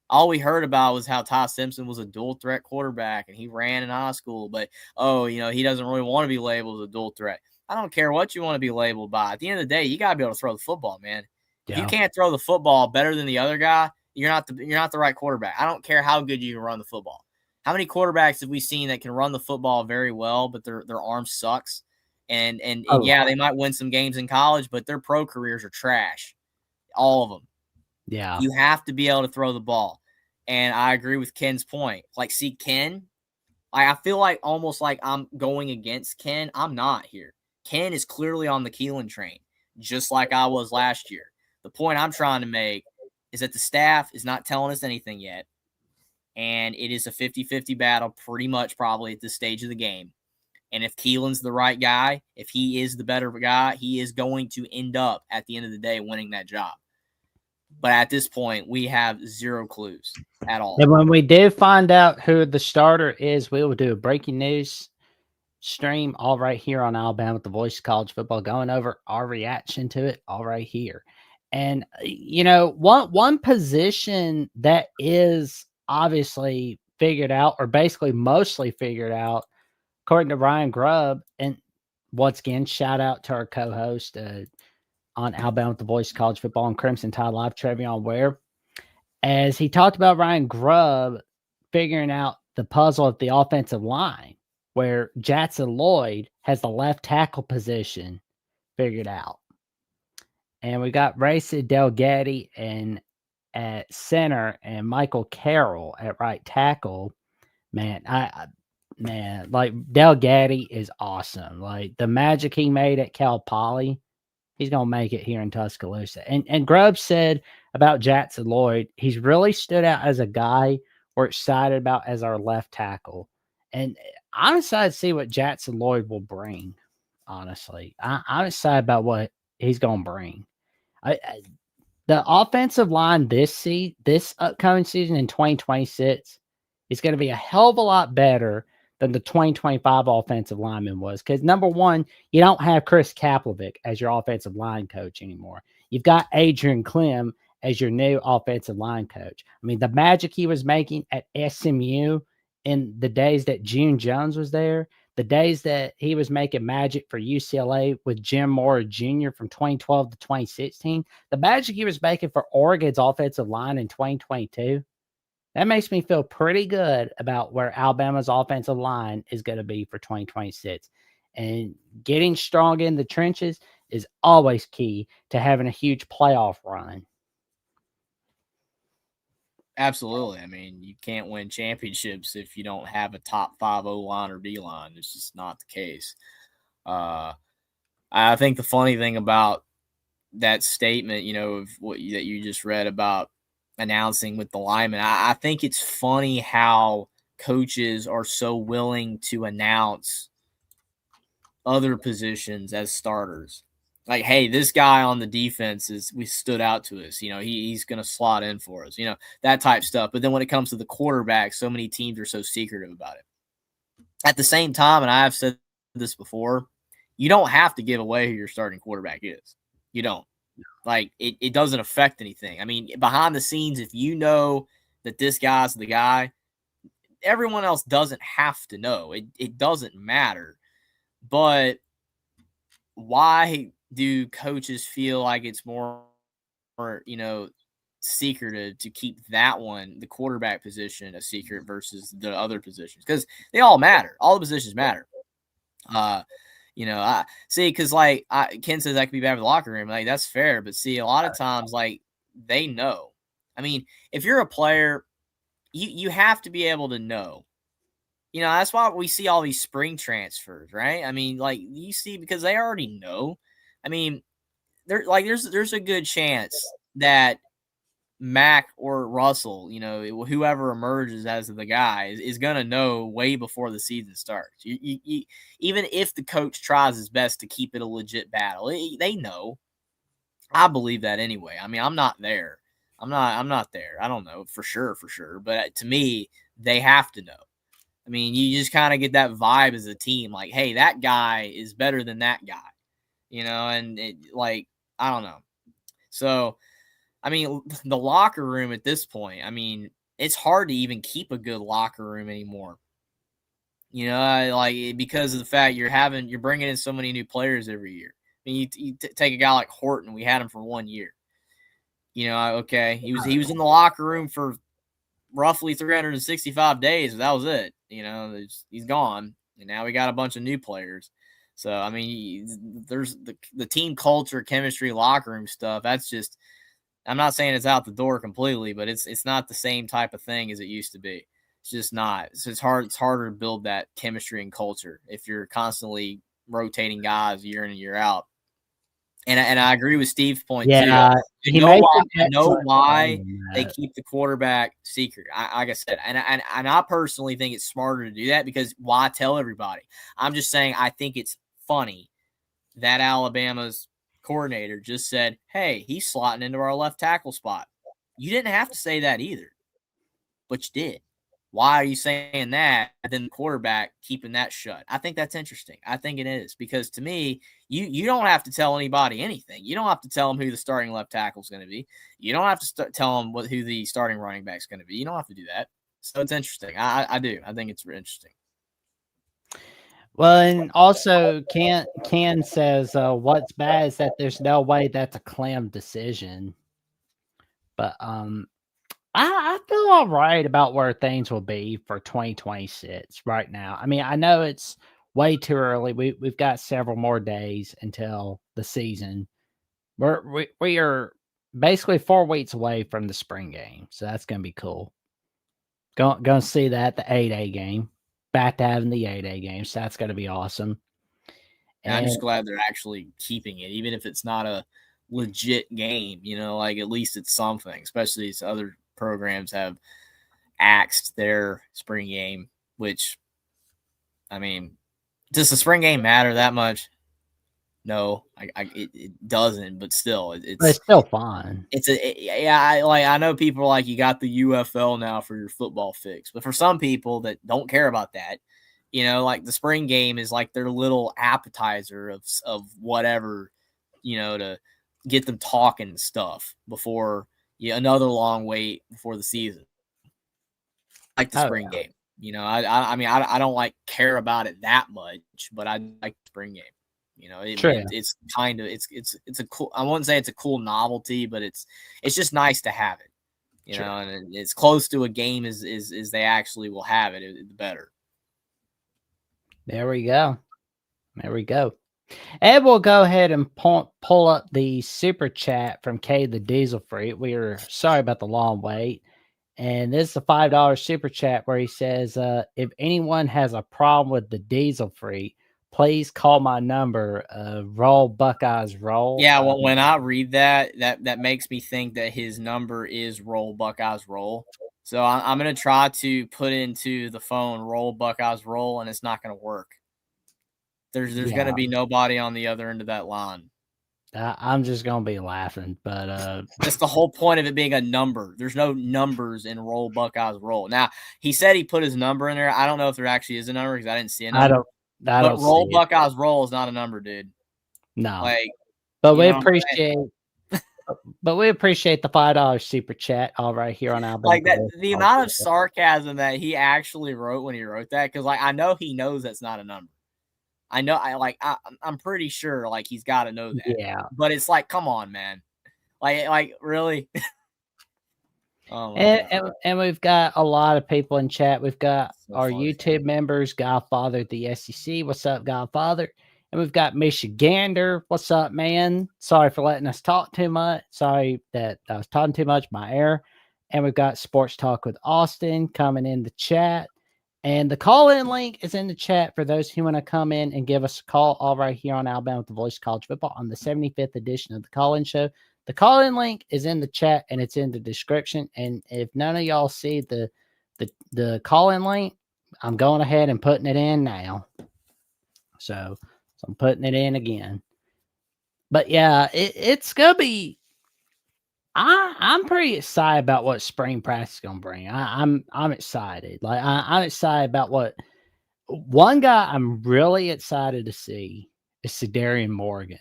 All we heard about was how Ty Simpson was a dual threat quarterback and he ran in high school, but he doesn't really want to be labeled as a dual threat. I don't care what you want to be labeled by. At the end of the day, you got to be able to throw the football, man. Yeah. If you can't throw the football better than the other guy, you're not the right quarterback. I don't care how good you can run the football. How many quarterbacks have we seen that can run the football very well, but their arm sucks? And they might win some games in college, but their pro careers are trash. All of them. Yeah. You have to be able to throw the ball. And I agree with Ken's point. Like, see, Ken, I feel like almost like I'm going against Ken. I'm not here. Ken is clearly on the Keelan train, just like I was last year. The point I'm trying to make is that the staff is not telling us anything yet. And it is a 50-50 battle pretty much probably at this stage of the game. And if Keelan's the right guy, if he is the better guy, he is going to end up at the end of the day winning that job. But at this point, we have zero clues at all. And when we do find out who the starter is, we will do a breaking news stream all right here on Alabama with the Voice of College Football, going over our reaction to it all right here. And, one position that is obviously figured out, or basically mostly figured out, according to Ryan Grubb, and once again, shout out to our co-host on Alabama with the Voice of College Football and Crimson Tide Live Trivia on Where, as he talked about Ryan Grubb figuring out the puzzle at the offensive line, where Jackson Lloyd has the left tackle position figured out. And we got Racy Delgatti at center and Michael Carroll at right tackle. Man, like Delgatti is awesome. Like the magic he made at Cal Poly, he's gonna make it here in Tuscaloosa. And Grubb said about Jackson Lloyd, he's really stood out as a guy we're excited about as our left tackle. And I'm excited to see what Jackson Lloyd will bring. Honestly, I'm excited about what he's gonna bring. The offensive line this upcoming season in 2026 is going to be a hell of a lot better than the 2025 offensive lineman was. Because number one, you don't have Chris Kaplovic as your offensive line coach anymore. You've got Adrian Clem as your new offensive line coach. I mean, the magic he was making at SMU in the days that June Jones was there, the days that he was making magic for UCLA with Jim Mora Jr. from 2012 to 2016, the magic he was making for Oregon's offensive line in 2022, that makes me feel pretty good about where Alabama's offensive line is going to be for 2026. And getting strong in the trenches is always key to having a huge playoff run. Absolutely. I mean, you can't win championships if you don't have a top 5 O-line or D-line. It's just not the case. I think the funny thing about that statement, of what that you just read about announcing with the linemen, I think it's funny how coaches are so willing to announce other positions as starters. Like, hey, this guy on the defense we stood out to us. He's going to slot in for us, that type stuff. But then when it comes to the quarterback, so many teams are so secretive about it. At the same time, and I have said this before, you don't have to give away who your starting quarterback is. You don't. Like, it doesn't affect anything. I mean, behind the scenes, if you know that this guy's the guy, everyone else doesn't have to know. It doesn't matter. But why do coaches feel like it's more secretive to keep that one, the quarterback position, a secret versus the other positions? Because they all matter. All the positions matter. I see, because Ken says I could be bad with the locker room. Like, that's fair, but see, a lot of times, they know. I mean, if you're a player, you have to be able to know. That's why we see all these spring transfers, right? I mean, you see, because they already know. I mean, there's a good chance that Mac or Russell, whoever emerges as the guy is going to know way before the season starts. You, even if the coach tries his best to keep it a legit battle, they know. I believe that anyway. I mean, I'm not there. I'm not there. I don't know for sure. But to me, they have to know. I mean, you just kind of get that vibe as a team, like, hey, that guy is better than that guy, and I don't know. So, I mean, the locker room at this point, I mean, it's hard to even keep a good locker room anymore. Because of the fact you're bringing in so many new players every year. I mean, you take a guy like Horton, we had him for 1 year. Okay, he was in the locker room for roughly 365 days. That was it. He's gone, and now we got a bunch of new players. So, I mean, there's the team culture, chemistry, locker room stuff. That's just, I'm not saying it's out the door completely, but it's not the same type of thing as it used to be. It's just not. It's harder to build that chemistry and culture if you're constantly rotating guys year in and year out. And I agree with Steve's point too. I know why they keep the quarterback secret. Like I said, and I personally think it's smarter to do that, because why tell everybody? I'm just saying, I think it's funny that Alabama's coordinator just said, hey, he's slotting into our left tackle spot. You didn't have to say that either, but you did. Why are you saying that, and then the quarterback keeping that shut? I think that's interesting. I think it is, because to me, you don't have to tell anybody anything. You don't have to tell them who the starting left tackle is going to be. You don't have to tell them who the starting running back is going to be. You don't have to do that. So it's interesting. I do. I think it's interesting. Well, and also Ken says what's bad is that there's no way that's a Clem decision. But I feel all right about where things will be for 2026 right now. I mean, I know it's way too early. We've got several more days until the season. We are basically 4 weeks away from the spring game, so that's gonna be cool. Gonna see that, the 8A game. Back to having the 8A game, so that's gonna be awesome. And I'm just glad they're actually keeping it, even if it's not a legit game. At least it's something. Especially as other programs have axed their spring game, which, I mean, does the spring game matter that much? No, it doesn't. But still, But it's it's still fun. I know people are like, you got the UFL now for your football fix, but for some people that don't care about that, like the spring game is like their little appetizer of whatever, to get them talking and stuff before another long wait before the season. Like the spring game, I mean, I don't like care about it that much, but I like the spring game. It's kind of it's a cool. I wouldn't say it's a cool novelty, but it's just nice to have it. And it's close to a game as they actually will have it. It's better. There we go. There we go. And we'll go ahead and pull up the super chat from K the Diesel Freak. We are sorry about the long wait. And this is a $5 super chat where he says, if anyone has a problem with the Diesel Freak, please call my number. Roll Buckeyes roll. Yeah, well, when I read that makes me think that his number is Roll Buckeyes roll. So I'm gonna try to put into the phone Roll Buckeyes roll, and it's not gonna work. There's gonna be nobody on the other end of that line. I'm just gonna be laughing, but that's the whole point of it being a number. There's no numbers in Roll Buckeyes roll. Now he said he put his number in there. I don't know if there actually is a number because I didn't see a number. But Roll Buckeyes roll is not a number, dude. No, but we appreciate. But we appreciate the $5 super chat all right here on Alabama. Like that, the amount of sarcasm that he actually wrote when he wrote that, because like I know he knows that's not a number. I know, I'm pretty sure like he's got to know that. Yeah, but it's like, come on, man, like really. Oh and we've got a lot of people in chat. We've got our YouTube members, Godfather the SEC. What's up, Godfather? And we've got Michigander. What's up, man? Sorry for letting us talk too much. Sorry that I was talking too much. My error. And we've got Sports Talk with Austin coming in the chat. And the call-in link is in the chat for those who want to come in and give us a call all right here on Alabama with the Voice of College Football on the 75th edition of the call-in show. The call-in link is in the chat and it's in the description. And if none of y'all see the call-in link, I'm going ahead and putting it in now. So I'm putting it in again. But yeah, it's gonna be. I'm pretty excited about what spring practice is gonna bring. I'm excited. Like I'm excited about what one guy I'm really excited to see is Sedarian Morgan.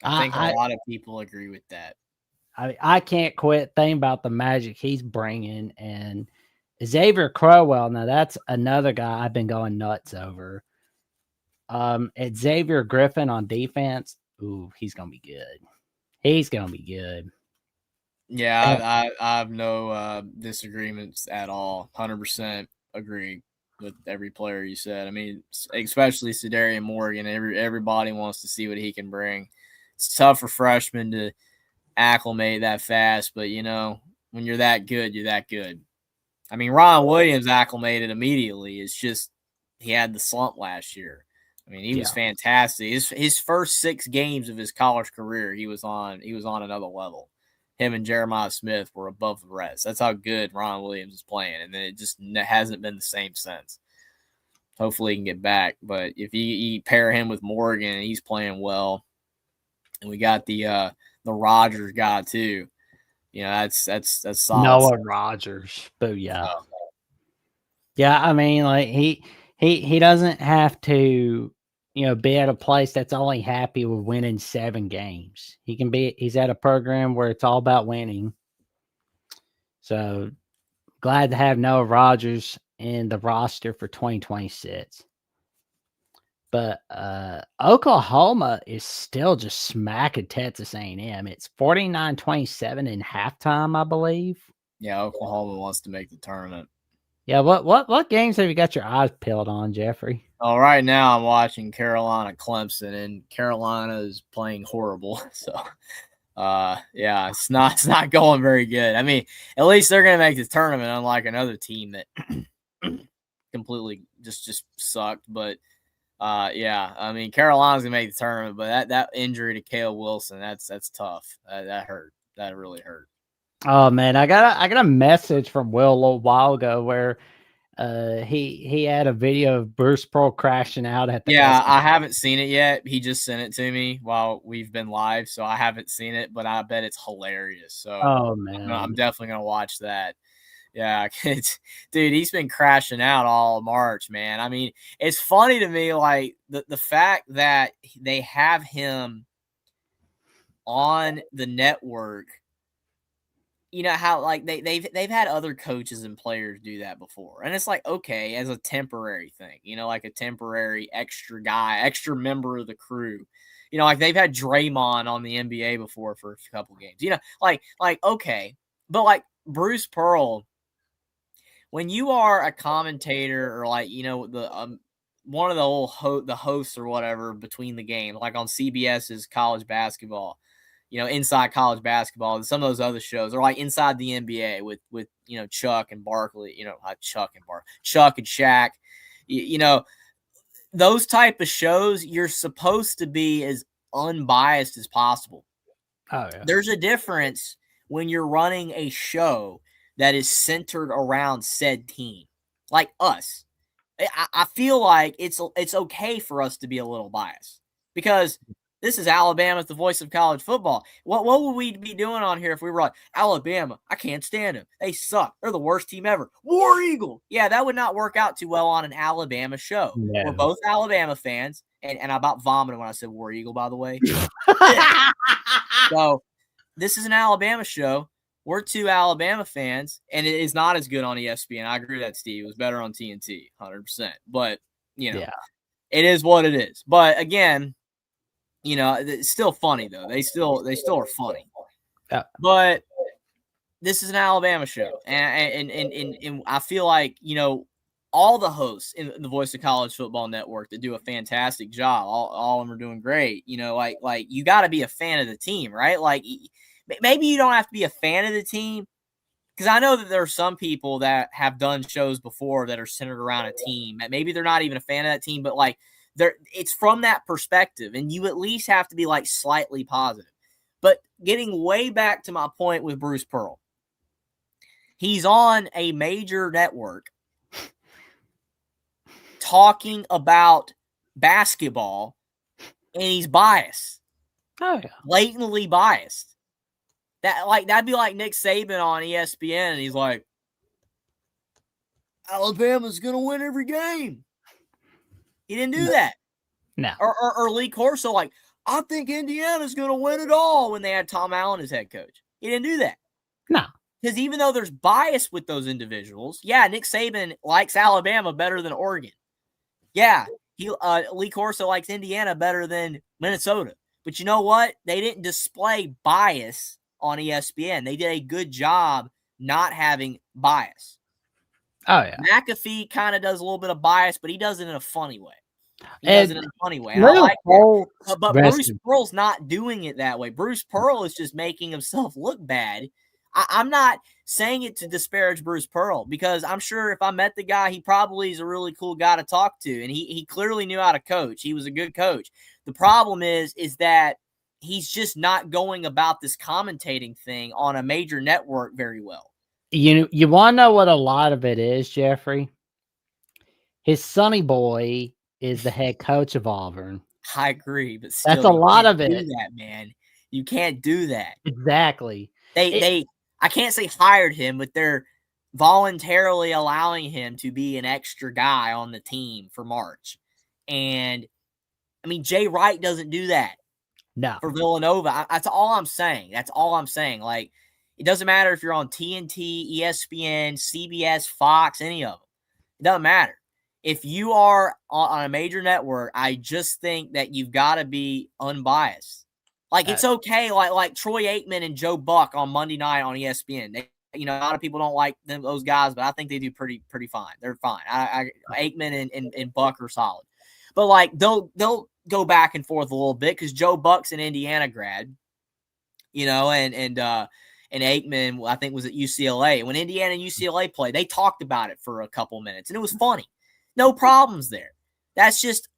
I think a lot of people agree with that. I can't quit thinking about the magic he's bringing, and Xavier Crowell. Now that's another guy I've been going nuts over. Xavier Griffin on defense. Ooh, he's gonna be good. He's gonna be good. Yeah, I have no disagreements at all. 100% agree with every player you said. I mean, especially Sedarian Morgan. Everybody wants to see what he can bring. It's tough for freshmen to acclimate that fast, but when you're that good, you're that good. I mean, Ron Williams acclimated immediately. It's just he had the slump last year. I mean, he was fantastic. His first 6 games of his college career, he was on another level. Him and Jeremiah Smith were above the rest. That's how good Ron Williams is playing, and then it just hasn't been the same since. Hopefully he can get back, but if you pair him with Morgan and he's playing well, and we got the Rogers guy too, that's solid. Noah Rogers, booyah. Yeah, I mean, like he doesn't have to, be at a place that's only happy with winning 7 games. He's at a program where it's all about winning. So glad to have Noah Rogers in the roster for 2026. But Oklahoma is still just smacking Texas A&M. It's 49-27 in halftime, I believe. Yeah, Oklahoma wants to make the tournament. Yeah, what games have you got your eyes peeled on, Jeffrey? Oh, right now I'm watching Carolina Clemson, and Carolina is playing horrible. So, yeah, it's not going very good. I mean, at least they're gonna make the tournament, unlike another team that completely just sucked. But yeah, I mean, Carolina's gonna make the tournament, but that injury to Cale Wilson, that's tough. That hurt. That really hurt. Oh man, I got a message from Will a little while ago where He had a video of Bruce Pearl crashing out at the Yeah, SB. I haven't seen it yet. He just sent it to me while we've been live, so I haven't seen it, but I bet it's hilarious. So Oh I'm man, definitely gonna watch that. Yeah, dude, he's been crashing out all March, man. I mean, it's funny to me, like the fact that they have him on the network. You know how like they've had other coaches and players do that before, and it's like okay, as a temporary thing, like a temporary extra guy, extra member of the crew. Like they've had Draymond on the NBA before for a couple games. Like okay, but like Bruce Pearl, when you are a commentator or like the one of the old the hosts or whatever between the games, like on CBS's college basketball, inside college basketball, and some of those other shows are like inside the NBA with Chuck and Barkley, not Chuck and Chuck and Shaq, those type of shows, you're supposed to be as unbiased as possible. oh yeah. There's a difference when you're running a show that is centered around said team, like us. I feel like it's okay for us to be a little biased because this is Alabama, the voice of college football. What would we be doing on here if we were like, Alabama, I can't stand them. They suck. They're the worst team ever. War Eagle. Yeah, that would not work out too well on an Alabama show. No. We're both Alabama fans, and I about vomited when I said War Eagle, by the way. So this is an Alabama show. We're two Alabama fans, and it is not as good on ESPN. I agree with that, Steve. It was better on TNT, 100%. But, Yeah. it is what it is. But, again, it's still funny, though. They still are funny. Yeah. But this is an Alabama show. And I feel like, all the hosts in the Voice of College Football Network that do a fantastic job, all of them are doing great. Like you got to be a fan of the team, right? Like maybe you don't have to be a fan of the team, because I know that there are some people that have done shows before that are centered around a team. Maybe they're not even a fan of that team, but like it's from that perspective, and you at least have to be like slightly positive. But getting way back to my point with Bruce Pearl, he's on a major network talking about basketball, and he's biased. Oh yeah. Blatantly biased. That'd be like Nick Saban on ESPN, and he's like, Alabama's gonna win every game. He didn't do that. No. Or Lee Corso, like, I think Indiana's gonna win it all when they had Tom Allen as head coach. He didn't do that. No. Because even though there's bias with those individuals, yeah, Nick Saban likes Alabama better than Oregon. Yeah, Lee Corso likes Indiana better than Minnesota. But you know what? They didn't display bias on ESPN. They did a good job not having bias. Oh yeah. McAfee kind of does a little bit of bias, but he does it in a funny way. He does it in a funny way. And I like that. But Bruce Pearl's not doing it that way. Bruce Pearl is just making himself look bad. I'm not saying it to disparage Bruce Pearl, because I'm sure if I met the guy, he probably is a really cool guy to talk to, and he clearly knew how to coach. He was a good coach. The problem is that he's just not going about this commentating thing on a major network very well. You want to know what a lot of it is, Jeffrey? His sonny boy is the head coach of Auburn. I agree, but still, that's a lot of it. Do that, man. You can't do that. Exactly. I can't say hired him, but they're voluntarily allowing him to be an extra guy on the team for March. And I mean, Jay Wright doesn't do that. No. For Villanova. That's all I'm saying. Like, it doesn't matter if you're on TNT, ESPN, CBS, Fox, any of them. It doesn't matter. If you are on a major network, I just think that you've got to be unbiased. Like, it's okay, like Troy Aikman and Joe Buck on Monday night on ESPN. A lot of people don't like those guys, but I think they do pretty fine. They're fine. Aikman and Buck are solid. But, like, they'll go back and forth a little bit because Joe Buck's an Indiana grad, and Aikman, I think, was at UCLA. When Indiana and UCLA played, they talked about it for a couple minutes, and it was funny. No problems there. That's just,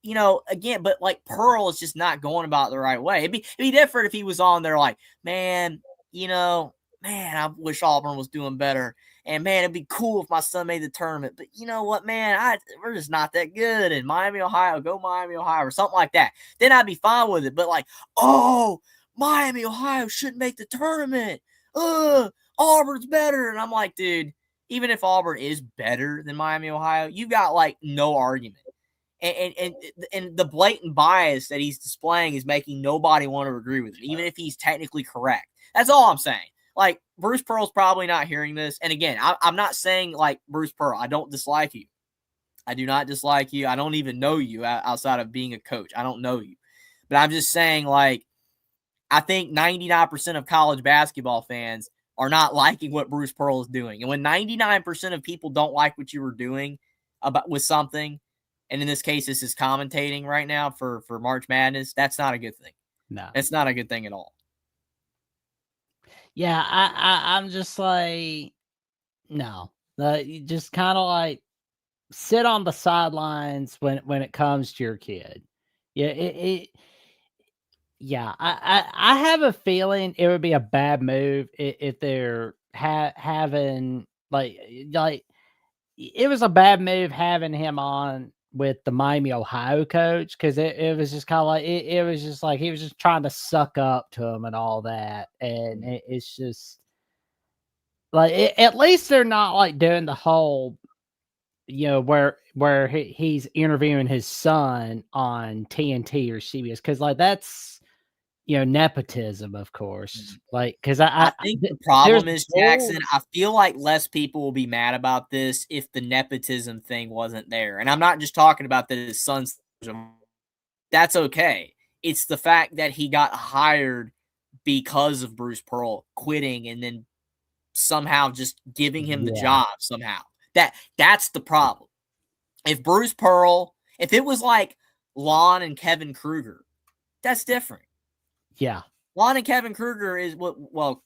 again, but like Pearl is just not going about it the right way. It'd be different if he was on there like, man, I wish Auburn was doing better. And man, it'd be cool if my son made the tournament. But you know what, man? We're just not that good. And Miami, Ohio, go Miami, Ohio, or something like that. Then I'd be fine with it. But like, oh, Miami, Ohio shouldn't make the tournament. Auburn's better. And I'm like, dude, even if Auburn is better than Miami, Ohio, you got like no argument. And the blatant bias that he's displaying is making nobody want to agree with it, even if he's technically correct. That's all I'm saying. Like, Bruce Pearl's probably not hearing this. And again, I'm not saying like Bruce Pearl. I don't dislike you. I do not dislike you. I don't even know you outside of being a coach. I don't know you. But I'm just saying, like, I think 99% of college basketball fans are not liking what Bruce Pearl is doing. And when 99% of people don't like what you were doing with something, and in this case, this is commentating right now for March Madness, that's not a good thing. No. It's not a good thing at all. Yeah, I'm just like, no. You just kind of like sit on the sidelines when it comes to your kid. Yeah, yeah, I have a feeling it would be a bad move if they're having like it was a bad move having him on with the Miami, Ohio coach, because it was just kind of like it was just like he was just trying to suck up to him and all that, and it's just like at least they're not like doing the whole, where he's interviewing his son on TNT or CBS, because like that's nepotism, of course. Like, because I think the problem is, Jackson, I feel like less people will be mad about this if the nepotism thing wasn't there. And I'm not just talking about that his son's. That's okay. It's the fact that he got hired because of Bruce Pearl quitting and then somehow just giving him the job somehow. That's the problem. If Bruce Pearl, if it was like Lon and Kevin Kruger, that's different. Yeah. Lon and Kevin Kruger is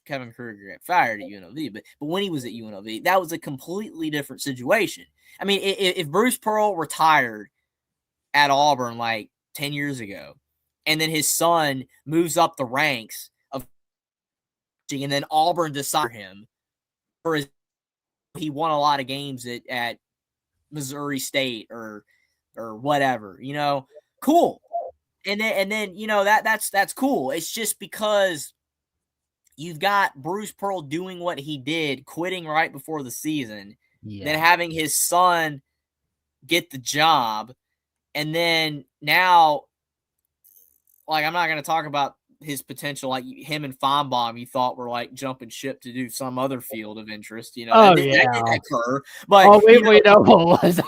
Kevin Kruger got fired at UNLV, but when he was at UNLV, that was a completely different situation. I mean, if Bruce Pearl retired at Auburn like 10 years ago, and then his son moves up the ranks of, and then Auburn decided him for he won a lot of games at Missouri State or whatever, cool. And then that's cool. It's just because you've got Bruce Pearl doing what he did, quitting right before the season, then having his son get the job, and then now, like, I'm not going to talk about his potential, like him and Feinbaum, you thought were like jumping ship to do some other field of interest, that didn't occur. But we know what was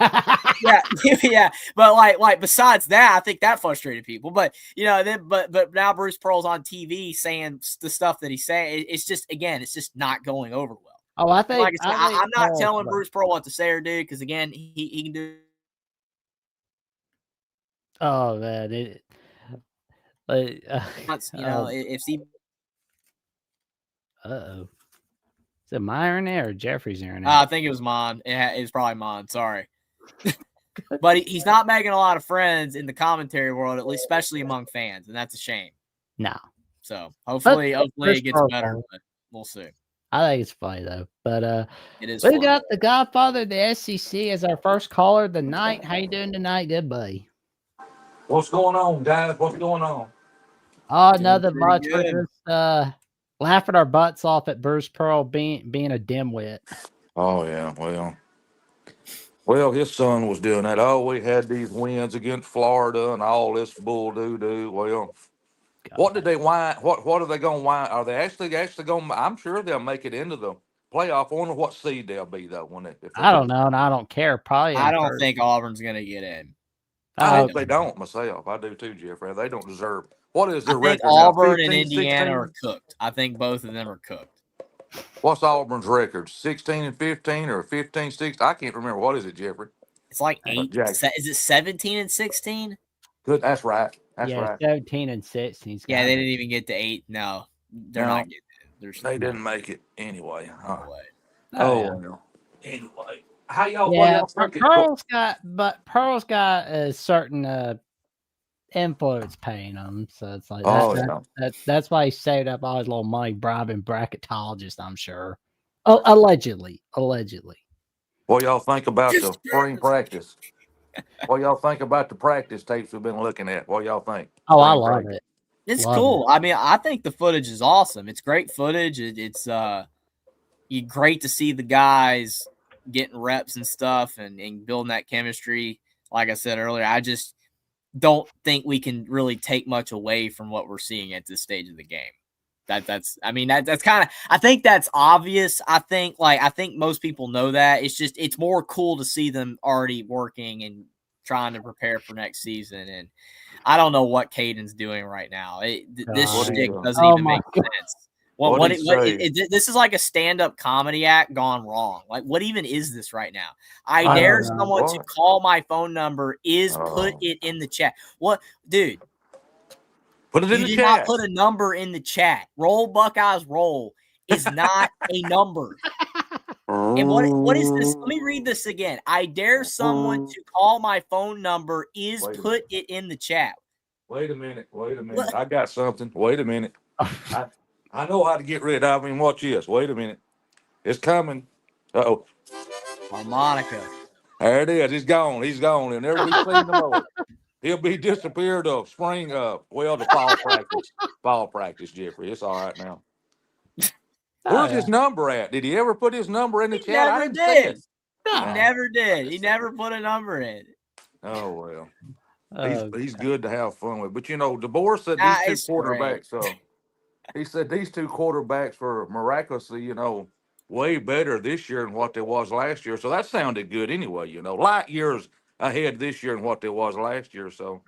yeah. But like besides that, I think that frustrated people. But but now Bruce Pearl's on TV saying the stuff that he's saying. It's just, again, it's just not going over well. Oh, I think, I'm not telling Bruce Pearl what to say or do, because again, he can do. Oh man, if he. Is it my internet or Jeffrey's internet? I think it was mine. It was probably mine. Sorry. But he's not making a lot of friends in the commentary world, at least, especially among fans, and that's a shame. No. So hopefully it gets better, but we'll see. I think it's funny though. But it is. We got the Godfather of the SEC as our first caller of the night. How you doing tonight, good buddy? What's going on, guys? What's going on? Oh, nothing much. We're just laughing our butts off at Bruce Pearl being a dimwit. Oh yeah, well, his son was doing that. Oh, we had these wins against Florida and all this bull doo. Well, what did they whine? What are they going to whine? Are they actually going? I'm sure they'll make it into the playoff. I wonder what seed they'll be though. I don't know, and I don't care. Probably. I don't think Auburn's going to get in. I hope they don't myself. I do too, Jeffrey. They don't deserve. What is their record? Auburn 15, and Indiana 16? Are cooked. I think both of them are cooked. What's Auburn's record? 16-15 or 15-16? I can't remember. What is it, Jeffrey? It's like 8. Is it 17-16? Good. That's right. That's right. 17 and 16. Yeah, they didn't even get to 8. No, they're not getting it. They didn't make it anyway. Huh? No. Anyway, how y'all? Pearl's got a certain influence paying him, so it's like that's why he saved up all his little money bribing bracketologists, I'm sure. Oh, allegedly. What y'all think about the spring practice? What y'all think about the practice tapes we've been looking at? What y'all think? Oh, I Spring love practice. it. It's Love cool. I mean, I think the footage is awesome. It's great footage. It's great to see the guys getting reps and stuff and building that chemistry. Like I said earlier, I just don't think we can really take much away from what we're seeing at this stage of the game. That's kind of, I think that's obvious. I think most people know that. It's more cool to see them already working and trying to prepare for next season. And I don't know what Caden's doing right now. This God. shtick doing? doesn't Oh even my make God. sense. This is like a stand-up comedy act gone wrong. Like, what even is this right now? I I dare don't know. someone to What? call my phone number put Oh. it in the chat. What, dude? Put it in You the did not chat. put a number in the chat. Roll Buckeyes roll is not a number. And what is this? Let me read this again. I dare someone to call my phone number put it in the chat. Wait a minute. I got something. Wait a minute. I know how to get rid of him. Watch this. Wait a minute. It's coming. Uh-oh. Harmonica. There it is. He's gone. He'll never be seen no more. He'll be disappeared of spring the fall practice. Fall practice, Jeffrey. It's all right now. Where's his number at? Did he ever put his number in the chat? I didn't see it. He never did. He never put a number in. Oh well. Oh, He's good to have fun with. But DeBoer said these two Great. quarterbacks, he said these two quarterbacks were miraculously, way better this year than what they was last year. So that sounded good anyway, light years ahead this year than what they was last year. So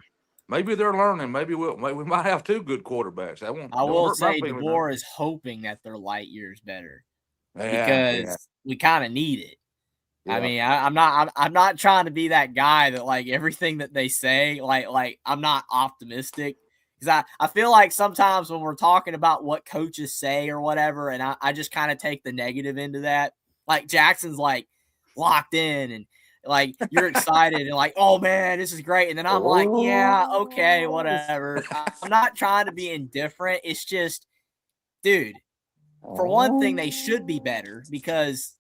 maybe they're learning. Maybe we might have two good quarterbacks. I Don't will hurt my say feelings. DeBoer is hoping that they're light years better Yeah. we kind of need it. Yeah. I mean, I'm not trying to be that guy that like everything that they say, like I'm not optimistic because I feel like sometimes when we're talking about what coaches say or whatever, and I just kind of take the negative into that. Like Jackson's like locked in and like you're excited and like, oh man, this is great. And then I'm like, yeah, okay, whatever. I'm not trying to be indifferent. It's just, dude, for one thing, they should be better because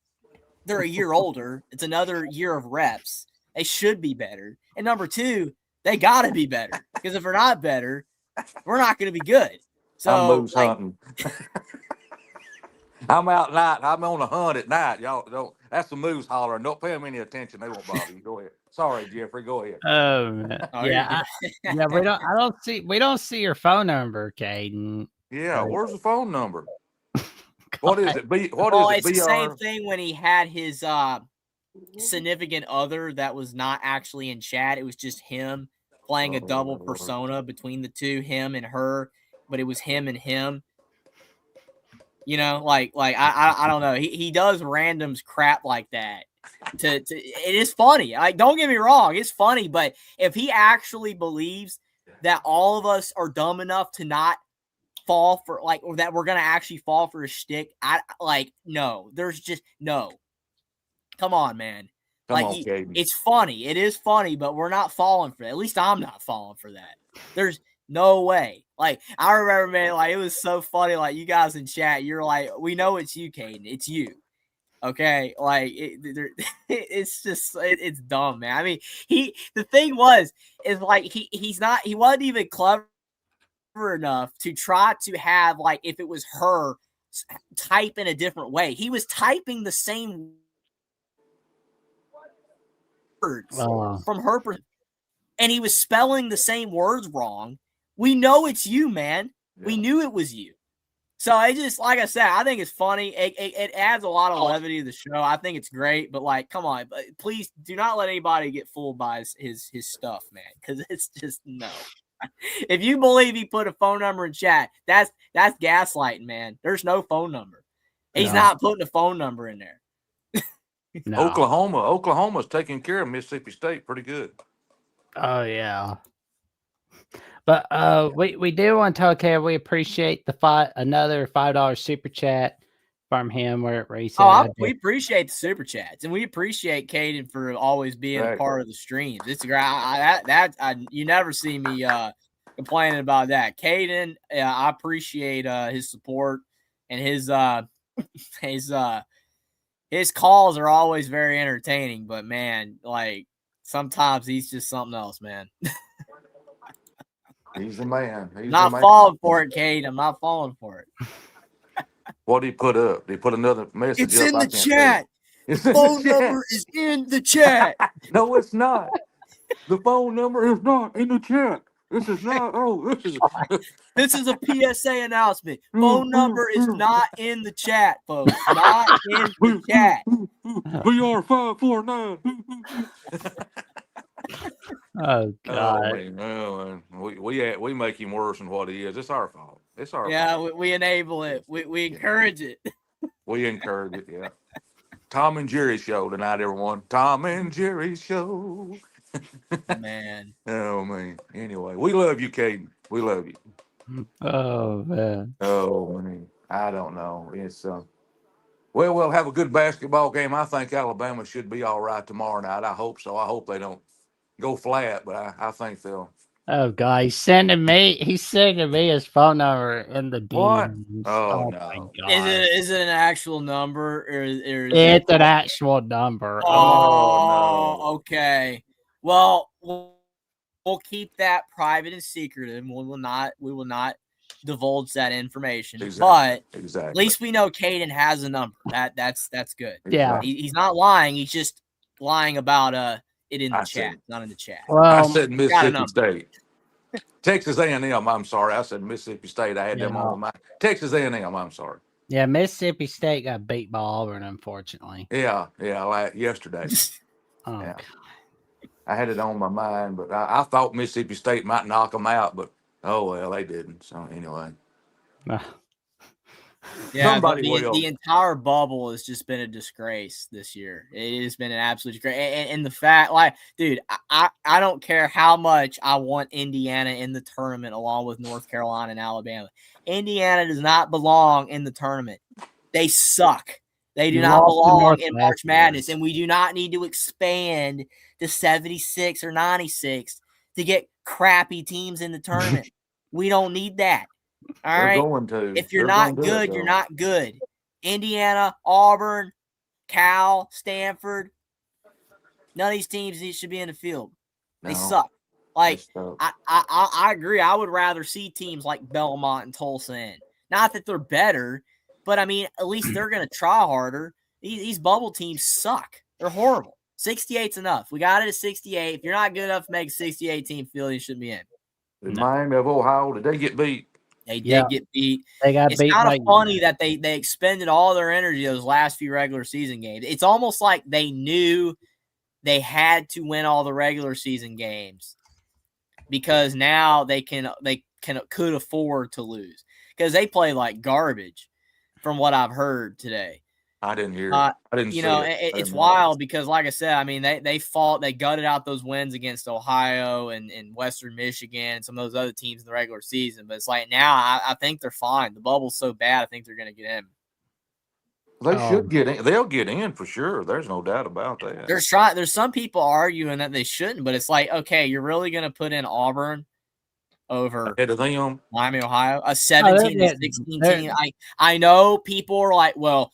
they're a year older. It's another year of reps. They should be better. And number two, they got to be better because if they're not better, we're not going to be good. So I'm moose hunting. I'm out at night. I'm on a hunt at night. Y'all don't. That's the moose hollering. Don't pay them any attention. They won't bother you. Go ahead. Sorry, Jeffrey. Go ahead. man. Yeah. We don't see your phone number, Caden. Yeah. Where's the phone number? What is it? What is it? It's the same thing when he had his significant other that was not actually in chat. It was just him playing a double persona between the two, him and her, but it was him and him. I don't know. He does randoms crap like that. It is funny. Like, don't get me wrong, it's funny, but if he actually believes that all of us are dumb enough to not fall for or that we're gonna actually fall for a shtick, no. There's just no. Come on, man. It's funny. It is funny, but we're not falling for it. At least I'm not falling for that. There's no way. Like, I remember, man, it was so funny. Like, you guys in chat, you're like, we know it's you, Caden. It's you. Okay? It's just, it's dumb, man. I mean, the thing is he wasn't even clever enough to try to have, if it was her, type in a different way. He was typing the same words from her perspective, and he was spelling the same words wrong. We know it's you, man. Yeah. We knew it was you. So I just, like I said, I think it's funny. It adds a lot of levity to the show. I think it's great, but come on, please do not let anybody get fooled by his stuff, man, because it's just no. If you believe he put a phone number in chat, that's gaslighting, man. There's no phone number. He's not putting a phone number in there. No. Oklahoma's taking care of Mississippi State pretty good. Oh yeah. But we do want to tell Kev we appreciate another $5 super chat from him where he said we appreciate the super chats, and we appreciate Caden for always being a part of the streams. It's great. You never see me complaining about that. Caden, I appreciate his support and his his calls are always very entertaining, but man, like sometimes he's just something else, man. He's the man. He's Not the man. falling for it, Kate. I'm not falling for it. What did he put up? Did he put another message It's up? in I the can't see. chat. It's The in the phone chat. number is in the chat. No, it's not. The phone number is not in the chat. This is not. Oh, this is. This is a PSA announcement. Phone number is not in the chat, folks. Not in the chat. VR 549. Oh God. Man, we make him worse than what he is. It's our fault. It's our Yeah, fault. we enable it. We encourage it. We encourage it. Yeah. Tom and Jerry show tonight, everyone. Tom and Jerry show. Man. Oh man. Anyway, we love you, Caden. We love you. Oh man. Oh man. I don't know. It's well, we'll have a good basketball game. I think Alabama should be all right tomorrow night. I hope so. I hope they don't go flat, but I think they'll. Oh God. He's sending me his phone number in the What? DMs. Oh, My no. God. Is it an actual number or is It's an actual number. Oh, no. Okay. Well, we'll keep that private and secretive. We will not divulge that information. Exactly. But at least we know Caden has a number. That's good. Yeah. He's not lying. He's just lying about it in the chat, not in the chat. I Well, said Mississippi State. Texas A&M, I'm sorry. I said Mississippi State. I had them on my Texas A&M, I'm sorry. yeah, Mississippi State got beat by Auburn, unfortunately. Yeah, like yesterday. Oh, Yeah. God. I had it on my mind, but I thought Mississippi State might knock them out, but oh well, they didn't. So anyway. Yeah, Somebody but will. the entire bubble has just been a disgrace this year. It has been an absolute disgrace. And the fact, like, dude, I don't care how much I want Indiana in the tournament along with North Carolina and Alabama. Indiana does not belong in the tournament. They suck. They do not belong in March Madness, and we do not need to expand to 76 or 96 to get crappy teams in the tournament. We don't need that. All They're right. going to. If you're They're not gonna do it, good, though. you're not good. Indiana, Auburn, Cal, Stanford. None of these teams should be in the field. They suck. Like, I agree. I would rather see teams like Belmont and Tulsa in. Not that they're better, but I mean, at least they're going to try harder. These bubble teams suck. They're horrible. 68's enough. We got it at 68. If you're not good enough to make a 68 team field, you shouldn't be in. Miami of Ohio, did they get beat? They did get beat. They got beat. It's kind of funny that they expended all their energy those last few regular season games. It's almost like they knew they had to win all the regular season games because now they could afford to lose because they play like garbage from what I've heard today. I didn't hear it. I didn't see it. It's wild because, like I said, I mean, they gutted out those wins against Ohio and Western Michigan and some of those other teams in the regular season. But it's like now I think they're fine. The bubble's so bad, I think they're going to get in. They should get in. They'll get in for sure. There's no doubt about that. There's some people arguing that they shouldn't, but it's like, okay, you're really going to put in Auburn over ahead of them, Miami, Ohio, a 17 to 16 team. I know people are like, well,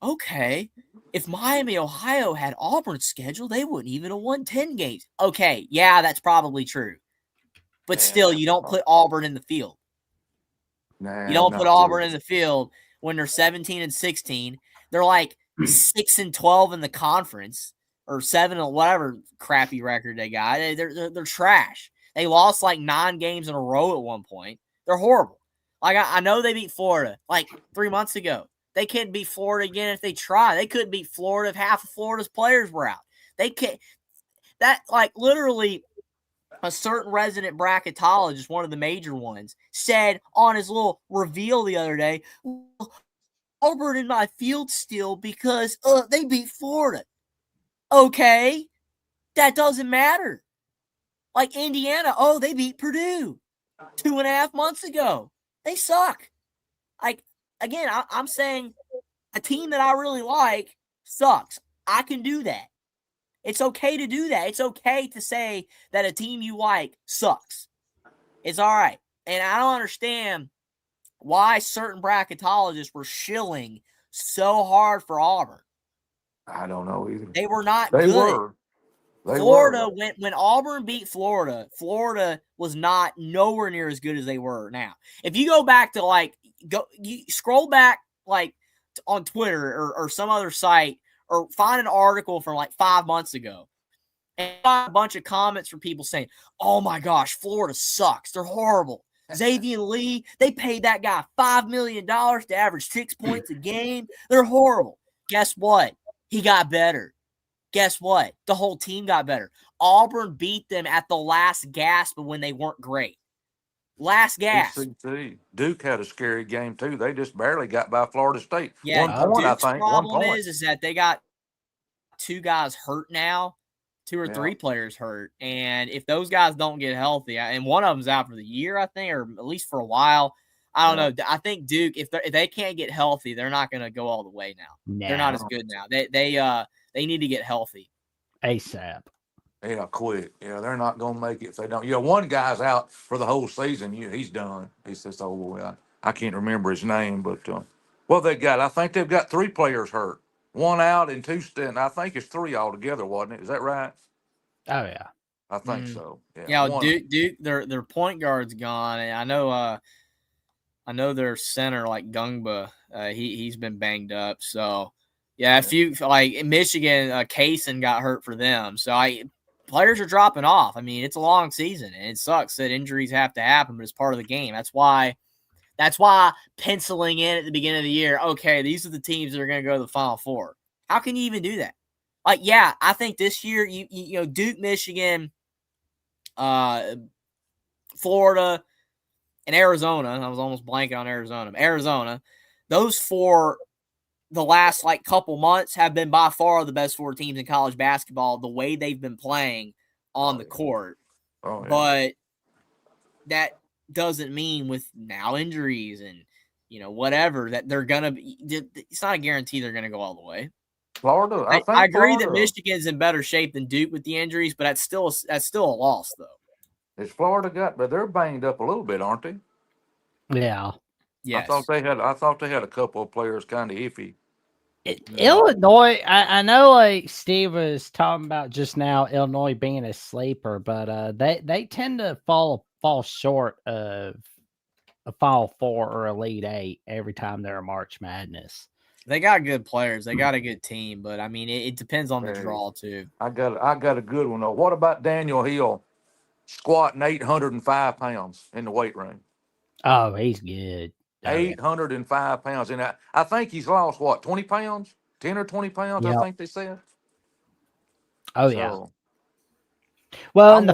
okay, if Miami, Ohio had Auburn's schedule, they wouldn't even have won 10 games. Okay, yeah, that's probably true. But still, you don't put Auburn in the field. You don't put Auburn in the field when they're 17 and 16. They're like 6 and 12 in the conference or 7 or whatever crappy record they got. They're trash. They lost like 9 games in a row at one point. They're horrible. Like I know they beat Florida like 3 months ago. They can't beat Florida again if they try. They couldn't beat Florida if half of Florida's players were out. They can't. That, like, literally a certain resident bracketologist, one of the major ones, said on his little reveal the other day, well, Auburn in my field still because they beat Florida. Okay, that doesn't matter. Like Indiana, they beat Purdue 2.5 months ago. They suck. Like, again, I'm saying a team that I really like sucks. I can do that. It's okay to do that. It's okay to say that a team you like sucks. It's all right. And I don't understand why certain bracketologists were shilling so hard for Auburn. I don't know either. They were not They good. were. They Florida, were. when Auburn beat Florida, Florida was not nowhere near as good as they were now. If you go back to you scroll back on Twitter or some other site, or find an article from 5 months ago, and find a bunch of comments from people saying, "Oh my gosh, Florida sucks. They're horrible. Xavier Lee, they paid that guy $5 million to average 6 points a game. They're horrible." Guess what? He got better. Guess what? The whole team got better. Auburn beat them at the last gasp when they weren't great. Last gasp. ECT. Duke had a scary game, too. They just barely got by Florida State. Yeah, 1 point, Duke's I think. 1 problem point. is that they got 2 guys hurt now, 2 or 3 Yeah. players hurt. And if those guys don't get healthy, and one of them's out for the year, I think, or at least for a while, I don't know. I think Duke, if they can't get healthy, they're not going to go all the way now. They're not as good now. They need to get healthy. ASAP. Yeah, quick. Yeah, they're not going to make it if they don't. Yeah, one guy's out for the whole season. He's done. He's just over with. I can't remember his name, but I think they've got 3 players hurt. 1 out and 2 stint. I think it's 3 altogether, wasn't it? Is that right? Oh yeah. I think so. Yeah, Duke, their point guard's gone, and I know their center Gungba, he's been banged up. So yeah, if you in Michigan, Kaysen got hurt for them. So players are dropping off. I mean, it's a long season, and it sucks that injuries have to happen, but it's part of the game. That's why penciling in at the beginning of the year, okay, these are the teams that are going to go to the Final Four. How can you even do that? I think this year, you know, Duke, Michigan, Florida, and Arizona. I was almost blanking on Arizona. Those 4, the last couple months, have been by far the best 4 teams in college basketball, the way they've been playing on the court. Oh, yeah. But that doesn't mean, with now injuries and whatever, that they're gonna be. It's not a guarantee they're gonna go all the way. Florida. I agree that Michigan's in better shape than Duke with the injuries, but that's still a loss though. Is Florida but they're banged up a little bit, aren't they? Yeah. Yes. I thought they had a couple of players kind of iffy. Illinois, I know Steve was talking about just now, Illinois being a sleeper, but they tend to fall short of a Final Four or Elite Eight every time they're a March Madness. They got good players. They got a good team, but I mean, it depends on the draw too. I got a good one though. What about Daniel Hill squatting 805 pounds in the weight room? Oh, he's good. 805 pounds, and I think he's lost 20 pounds, 10 or 20 pounds. Yep. I think they said. Oh yeah. Well,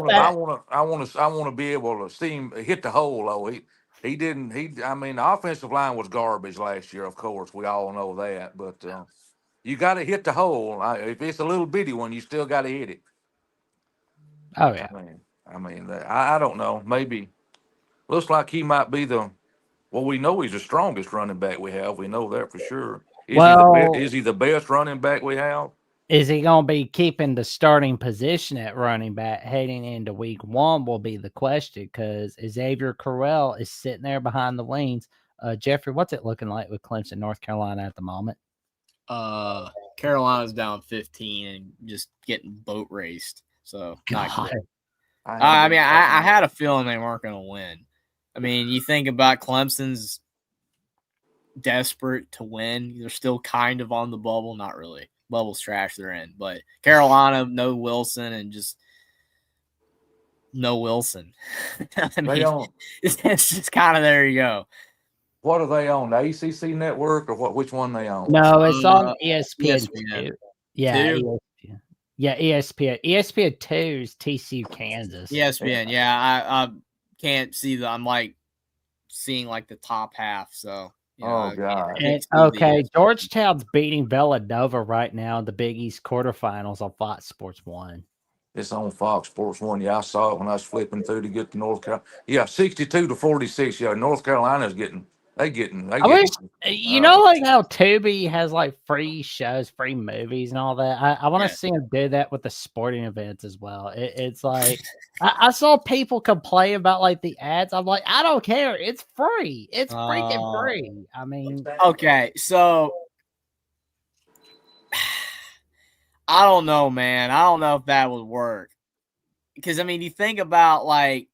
I want to be able to see him hit the hole though. He didn't. I mean, the offensive line was garbage last year. Of course, we all know that. But you got to hit the hole. If it's a little bitty one, you still got to hit it. Oh yeah. I mean, I don't know. Maybe looks like he might be the. Well, we know he's the strongest running back we have. We know that for sure. Is he the best running back we have? Is he going to be keeping the starting position at running back heading into week 1 will be the question, because Xavier Carrell is sitting there behind the wings. Jeffrey, what's it looking like with Clemson, North Carolina at the moment? Carolina's down 15 and just getting boat raced. So not good. I mean, I had a feeling they weren't going to win. I mean, you think about Clemson's desperate to win. They're still kind of on the bubble. Not really. Bubble's trash they're in. But Carolina, no Wilson, and just no Wilson. I mean, it's just kind of there you go. What are they on? The ACC network or what? Which one they on? No, it's on ESPN. Yeah, ESPN. Yeah, ESPN. ESPN 2 is TCU Kansas. ESPN. Yeah, I can't see I'm seeing the top half. So. Oh God! Okay, Georgetown's beating Villanova right now in the Big East quarterfinals on Fox Sports 1. It's on Fox Sports 1. Yeah, I saw it when I was flipping through to get to North Carolina. Yeah, 62-46. Yeah, North Carolina's getting. I wish, how Tubi has free shows, free movies, and all that. I want to see him do that with the sporting events as well. It's I saw people complain about the ads. I'm like, I don't care. It's free. It's freaking free. I mean, okay, so I don't know, man. I don't know if that would work. Because, I mean, you think about, like,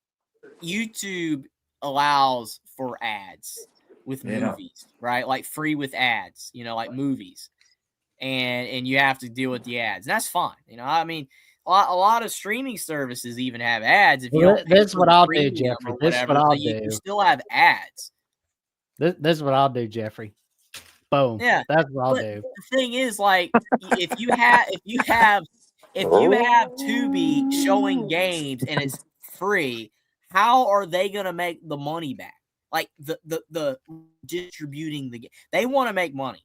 YouTube allows for ads with movies, right? Like free with ads, like movies. And you have to deal with the ads. And that's fine. I mean, a lot of streaming services even have ads. If you don't pay This is for what the I'll do, premium Jeffrey. or This is whatever, what I'll you do. still have ads. This is what I'll do, Jeffrey. Boom. Yeah. That's what I'll But do. the thing is, like, if you have Tubi showing games and it's free, how are they gonna make the money back? Like the distributing the game, they want to make money.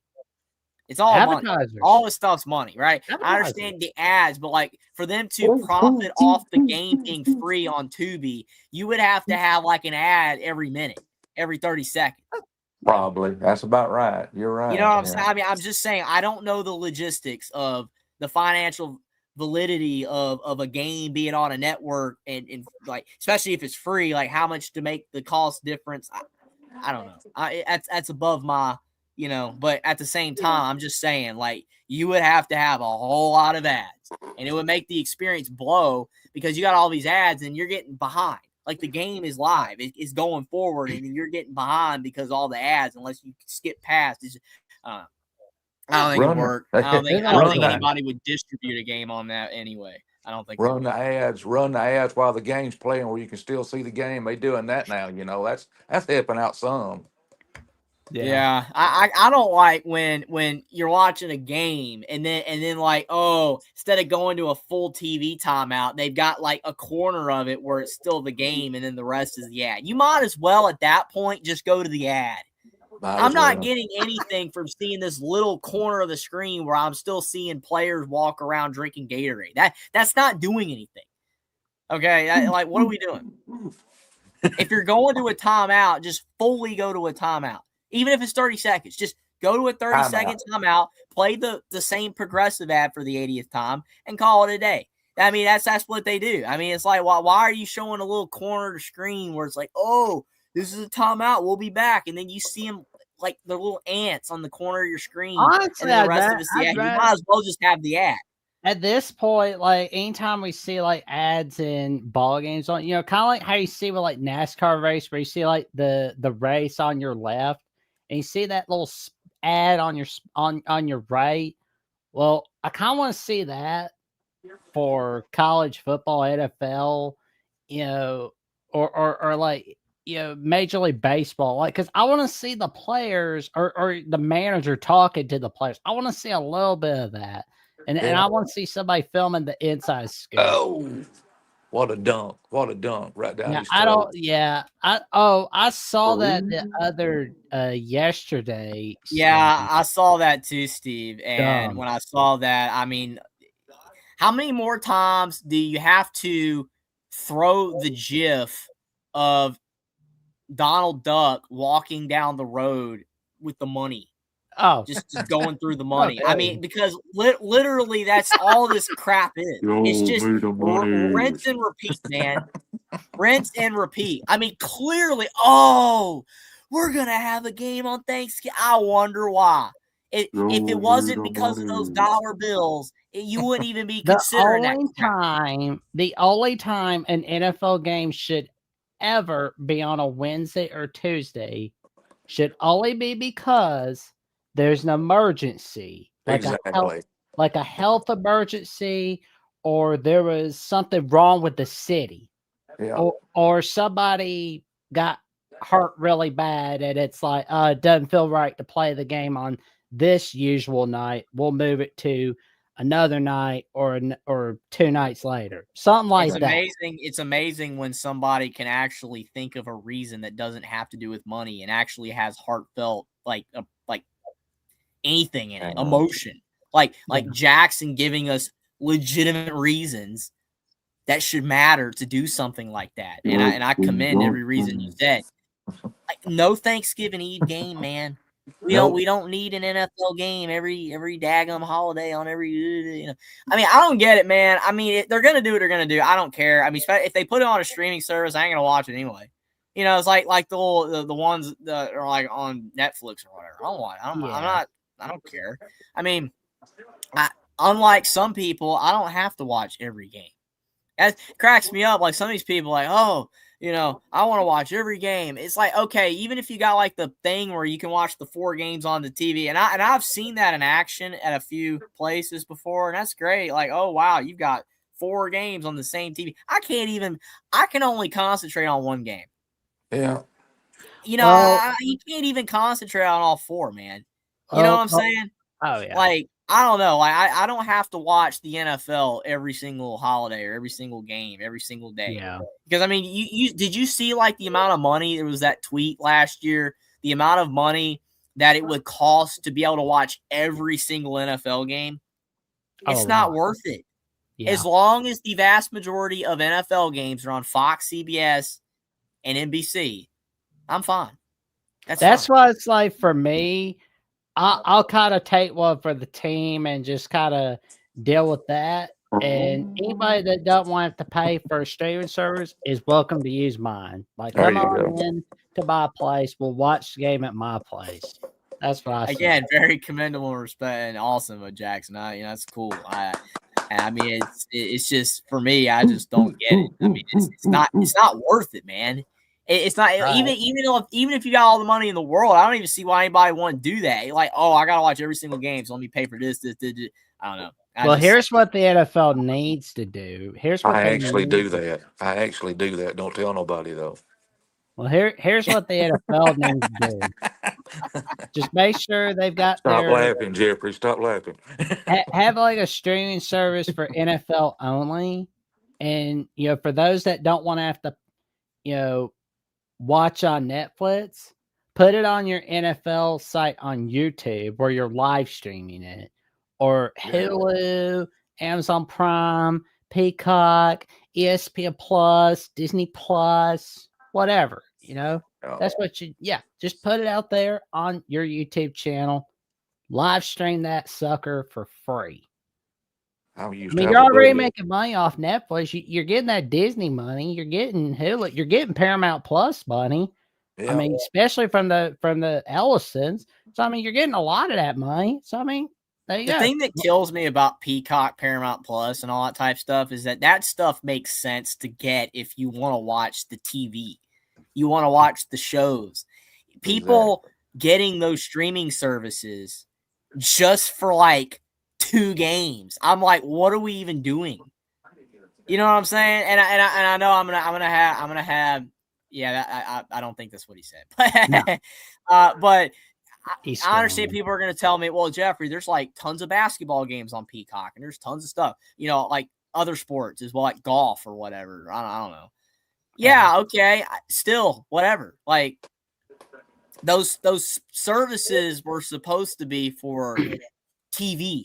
It's all money. All this stuff's money, right? I understand the ads, but like for them to profit off the game being free on Tubi, you would have to have like an ad every minute, every 30 seconds. Probably. That's about right. You're right. You know what I'm saying? I mean, I'm just saying, I don't know the logistics of the financial validity of a game being on a network and like, especially if it's free, like how much to make the cost difference. I don't know. That's above my, but at the same time, I'm just saying, like, you would have to have a whole lot of ads and it would make the experience blow because you got all these ads and you're getting behind. Like the game is live, it's going forward, and you're getting behind because all the ads. Unless you skip past, I don't think it worked. I don't think anybody would distribute a game on that anyway. I don't think. Run the ads while the game's playing, where you can still see the game. They doing that now. That's helping out some. Yeah. I don't like when you're watching a game and then like, oh, instead of going to a full TV timeout, they've got like a corner of it where it's still the game and then the rest is the ad. You might as well at that point just go to the ad. I'm not getting anything from seeing this little corner of the screen where I'm still seeing players walk around drinking Gatorade. That's not doing anything. Okay, like what are we doing? If you're going to a timeout, just fully go to a timeout. Even if it's 30 seconds, just go to a 30-second timeout, play the same progressive ad for the 80th time, and call it a day. I mean, that's what they do. I mean, it's like, why are you showing a little corner of the screen where it's like, oh, this is a timeout, we'll be back, and then you see them like the little ants on the corner of your screen, honestly, and then the rest of it's the ad. You might as well just have the ad. At this point, like anytime we see like ads in ball games on, kind of like how you see with like NASCAR race where you see like the race on your left and you see that little ad on your right. Well, I kind of want to see that for college football, NFL, or like, Major League Baseball, like, because I want to see the players or the manager talking to the players. I want to see a little bit of that. And I want to see somebody filming the inside scoop. Oh, what a dunk. What a dunk right down his throat. I saw that the other yesterday. Yeah, I saw that too, Steve. And when I saw that, I mean, how many more times do you have to throw the GIF of Donald Duck walking down the road with the money? Oh, just going through the money. Okay. I mean, because literally that's all this crap is. It's just rinse and repeat, man. Rinse and repeat. I mean, clearly, we're going to have a game on Thanksgiving. I wonder why. If it wasn't because of those dollar bills, you wouldn't even be considering that. The only time an NFL game should ever be on a Wednesday or Tuesday should only be because there's an emergency, like a health emergency, or there was something wrong with the city, or somebody got hurt really bad, and it's like, it doesn't feel right to play the game on this usual night. We'll move it to another night or 2 nights later, something like that. It's amazing when somebody can actually think of a reason that doesn't have to do with money and actually has heartfelt, like anything in it, emotion, like Jackson giving us legitimate reasons that should matter to do something like that. And I commend every reason you said. Like, no Thanksgiving Eve game, man. We don't need an NFL game every daggum holiday on every. I mean, I don't get it, man. I mean, they're gonna do what they're gonna do. I don't care. I mean, if they put it on a streaming service, I ain't gonna watch it anyway. It's like the ones that are like on Netflix or whatever. I don't watch. I don't care. I mean, unlike some people, I don't have to watch every game. That cracks me up. Like some of these people, like, oh, I want to watch every game. It's like, okay, even if you got like the thing where you can watch the 4 games on the TV, and I've seen that in action at a few places before, and that's great. Like, oh wow, you've got 4 games on the same TV. I can only concentrate on one game. Yeah. You can't even concentrate on all 4, man. You know what I'm saying? Oh yeah. Like, I don't know. I don't have to watch the NFL every single holiday or every single game every single day. Yeah. Because I mean, you did you see like the amount of money? There was that tweet last year. The amount of money that it would cost to be able to watch every single NFL game. It's not worth it. Yeah. As long as the vast majority of NFL games are on Fox, CBS, and NBC, I'm fine. That's why it's like for me. I'll kind of take one for the team and just kind of deal with that. And anybody that don't want to pay for a streaming service is welcome to use mine. Like, come on in to my place. We'll watch the game at my place. That's what I say. Again, very commendable, respect, and awesome of Jackson. That's cool. I mean, it's just for me. I just don't get it. I mean, it's not worth it, man. It's not even if you got all the money in the world. I don't even see why anybody want to do that. Like, oh, I gotta watch every single game, so let me pay for this. I don't know. Here's what the NFL needs to do. I actually do that. Don't tell nobody though. Well, here's what the NFL needs to do. Just make sure they've got Stop laughing, Jeffrey. Stop laughing. Have like a streaming service for NFL only, and for those that don't want to have to, watch on Netflix, put it on your NFL site on YouTube where you're live streaming it, or Hulu, Amazon Prime, Peacock, ESPN Plus, Disney Plus, whatever, that's what just put it out there on your YouTube channel, live stream that sucker for free. You're already making money off Netflix. You're getting that Disney money. You're getting Hulu. You're getting Paramount Plus money. Yeah. I mean, especially from the Ellisons. So I mean, you're getting a lot of that money. So I mean, there you go. The thing that kills me about Peacock, Paramount Plus, and all that type of stuff is that stuff makes sense to get if you want to watch the TV, you want to watch the shows. People getting those streaming services just for like 2 games. I'm like, what are we even doing? You know what I'm saying? And I know I'm gonna have. Yeah, I don't think that's what he said. But I understand people are gonna tell me, well, Jeffrey, there's like tons of basketball games on Peacock, and there's tons of stuff. Like other sports as well, like golf or whatever. I don't know. Yeah, okay. Still, whatever. Like those services were supposed to be for TV.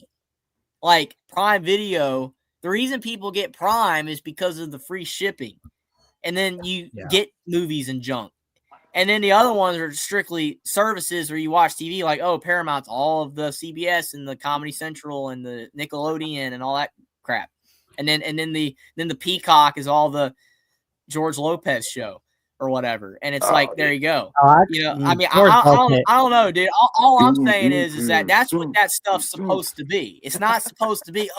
Like Prime Video, the reason people get Prime is because of the free shipping. And then you get movies and junk. And then the other ones are strictly services where you watch TV, like, oh, Paramount's all of the CBS and the Comedy Central and the Nickelodeon and all that crap. And then the Peacock is all the George Lopez show or whatever. And it's there you go. I mean, I don't know, dude. All I'm saying is that that's what that stuff's supposed to be. It's not supposed to be,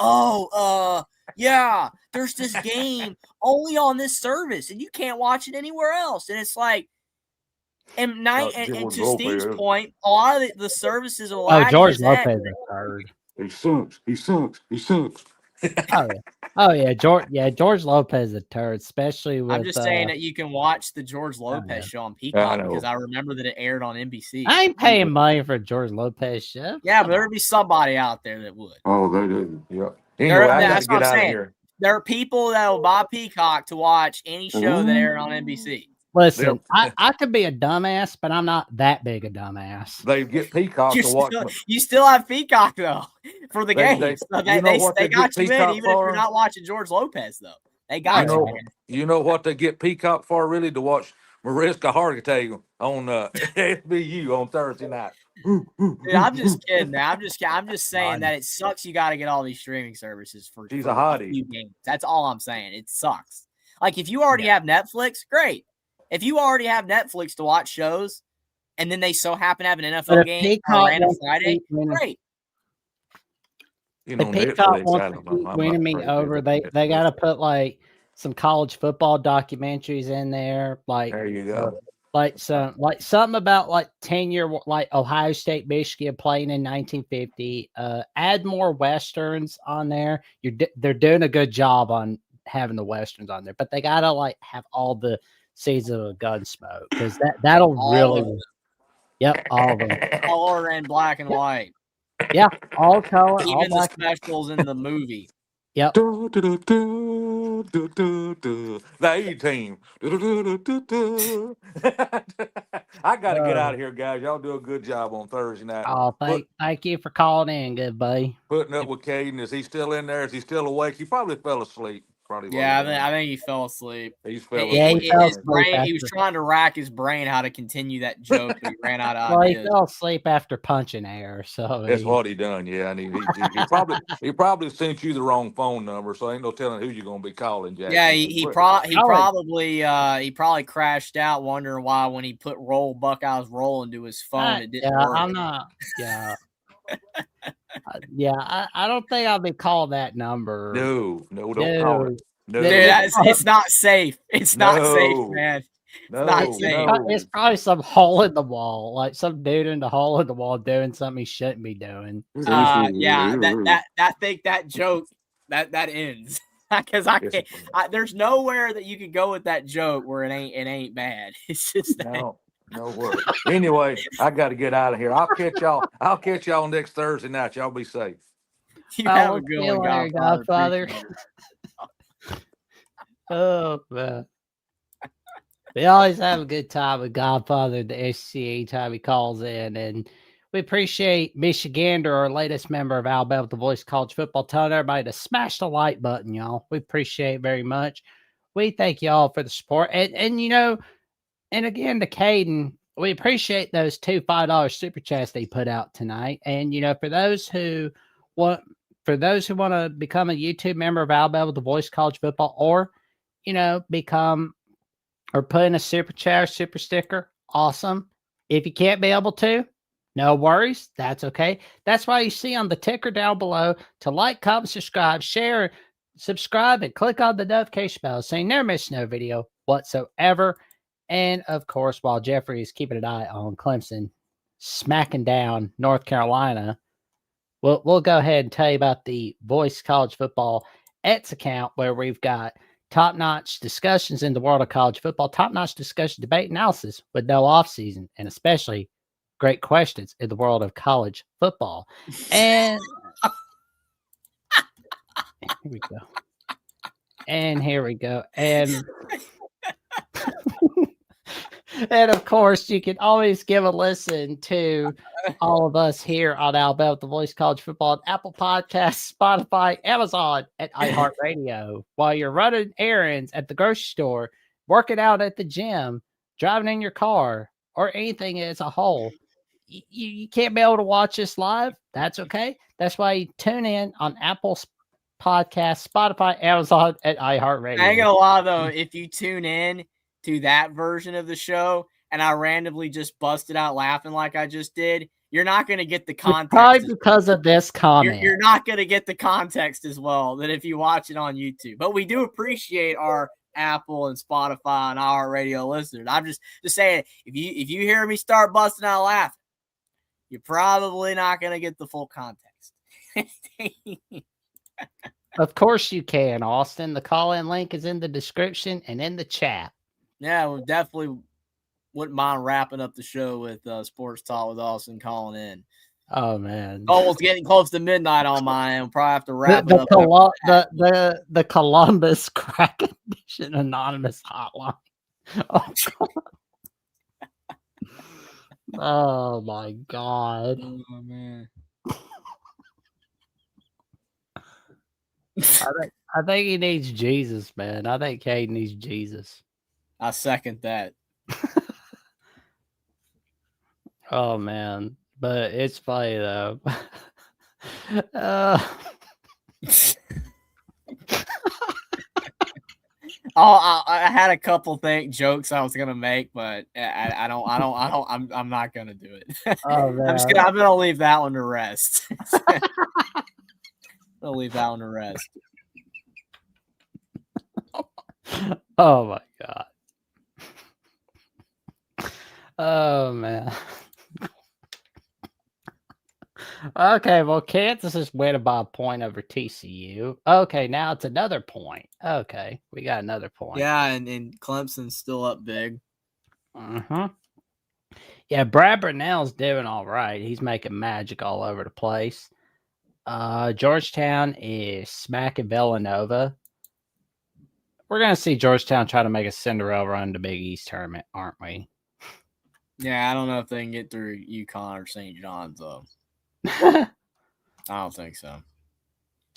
there's this game only on this service and you can't watch it anywhere else. And it's like, and to Steve's point, a lot of the services are like, George Lopez is third. He sucks. George Lopez is a turd, especially with. I'm just saying that you can watch the George Lopez show on Peacock because I remember that it aired on NBC. I ain't paying money for George Lopez show. Yeah, but there'd be somebody out there that would. Oh, they do. Yeah. Anyway, that's what I'm saying. There are people that will buy Peacock to watch any show that aired on NBC. Listen, I could be a dumbass, but I'm not that big a dumbass. They get Peacock to watch. You still have Peacock though for the games. They got you in, even if you're not watching George Lopez though. They got you. You know what they get Peacock for? Really, to watch Mariska Hargitay on SBU on Thursday night. Dude, I'm just kidding. I'm just saying that it sucks. You got to get all these streaming services for she's a hottie. Few games. That's all I'm saying. It sucks. Like if you already have Netflix, great. If you already have Netflix to watch shows, and then they so happen to have an NFL game on a random Friday, great. You The know, Peacock Netflix. I wants to don't know. keep I'm winning not me crazy over. about They got Netflix. to put like some college football documentaries in there, There you go. like something about like tenure, like Ohio State, Michigan playing in 1950. Add more westerns on there. They're doing a good job on having the westerns on there, but they gotta like have all the seasons of Gunsmoke because that'll All really. of them. Yep, all of them. Color and black and white. Yeah, all color, all Even the black. specials in the movie. Yep. The A-Team. I got to get out of here, guys. Y'all do a good job on Thursday night. Oh, thank you for calling in, good buddy. Putting up with Caden. Is he still in there? Is he still awake? He probably fell asleep. Probably what Yeah, he done. I think he fell asleep. He fell Yeah, he asleep. fell His asleep brain. He was after. trying to rack his brain how to continue that joke, but he ran out of Well, he ideas. fell asleep after punching air, so That's what he done. Yeah, and he probably sent you the wrong phone number, so ain't no telling who you're gonna be calling, Jackson. Yeah, he probably crashed out, wondering why when he put Buckeyes roll into his phone, it didn't work. I'm not. Yeah, I don't think I'll be calling that number. No, don't call it. No, Dude, it's not safe. It's not safe, man. It's probably some hole in the wall, like some dude in the hole in the wall doing something he shouldn't be doing. Yeah, I think that joke that ends because I can't. There's nowhere that you could go with that joke where it ain't bad. It's just no worries. Anyway, I got to get out of here. I'll catch y'all next Thursday night. Y'all be safe. You have a good one, Godfather. Oh man. We always have a good time with Godfather, the SCA time he calls in. And we appreciate Michigander, our latest member of Alabama, the Voice College Football. Telling everybody to smash the like button, y'all. We appreciate it very much. We thank y'all for the support. And and again, to Caden, we appreciate those two $5 super chats they put out tonight. And, for those who want to become a YouTube member of Alabama, the Voice College Football, or, become or put in a super chat or super sticker, awesome. If you can't be able to, no worries. That's okay. That's why you see on the ticker down below to like, comment, subscribe, share, subscribe, and click on the notification bell so you never miss no video whatsoever. And of course, while Jeffrey is keeping an eye on Clemson smacking down North Carolina, we'll go ahead and tell you about the Voice College Football X account where we've got top-notch discussions in the world of college football, top-notch discussion, debate, analysis with no off-season, and especially great questions in the world of college football. And here we go. And here we go. And and of course, you can always give a listen to all of us here on Alabama, the Voice College Football, on Apple Podcasts, Spotify, Amazon, and iHeartRadio. While you're running errands at the grocery store, working out at the gym, driving in your car, or anything as a whole, you can't be able to watch this live. That's okay. That's why you tune in on Apple Podcasts, Spotify, Amazon, and iHeartRadio. I ain't gonna lie though, if you tune in to that version of the show and I randomly just busted out laughing like I just did, you're not going to get the context. Probably because of this comment. You're not going to get the context as well that if you watch it on YouTube. But we do appreciate our Apple and Spotify and our radio listeners. I'm just saying, if you hear me start busting out laughing, you're probably not going to get the full context. Of course you can, Austin. The call-in link is in the description and in the chat. Yeah, we definitely wouldn't mind wrapping up the show with Sports Talk with Austin calling in. Oh, man. Almost getting close to midnight on my end. We'll probably have to wrap it up. The Columbus Crack Edition Anonymous Hotline. Oh, oh my God. Oh, man. I think he needs Jesus, man. I think Cade needs Jesus. I second that. Oh, man. But it's funny, though. I had a couple jokes I was gonna make, but I'm not gonna do it. Oh, man. I'm gonna leave that one to rest. I'll leave that one to rest. Oh my god. Oh man. Okay, well, Kansas is winning by a point over TCU. Okay, now it's another point. Okay, we got another point. Yeah, and Clemson's still up big. Yeah, Brad Burnell's doing all right. He's making magic all over the place. Georgetown is smacking Villanova. We're gonna see Georgetown try to make a Cinderella run to Big East tournament, aren't we? Yeah, I don't know if they can get through UConn or St. John's though. I don't think so.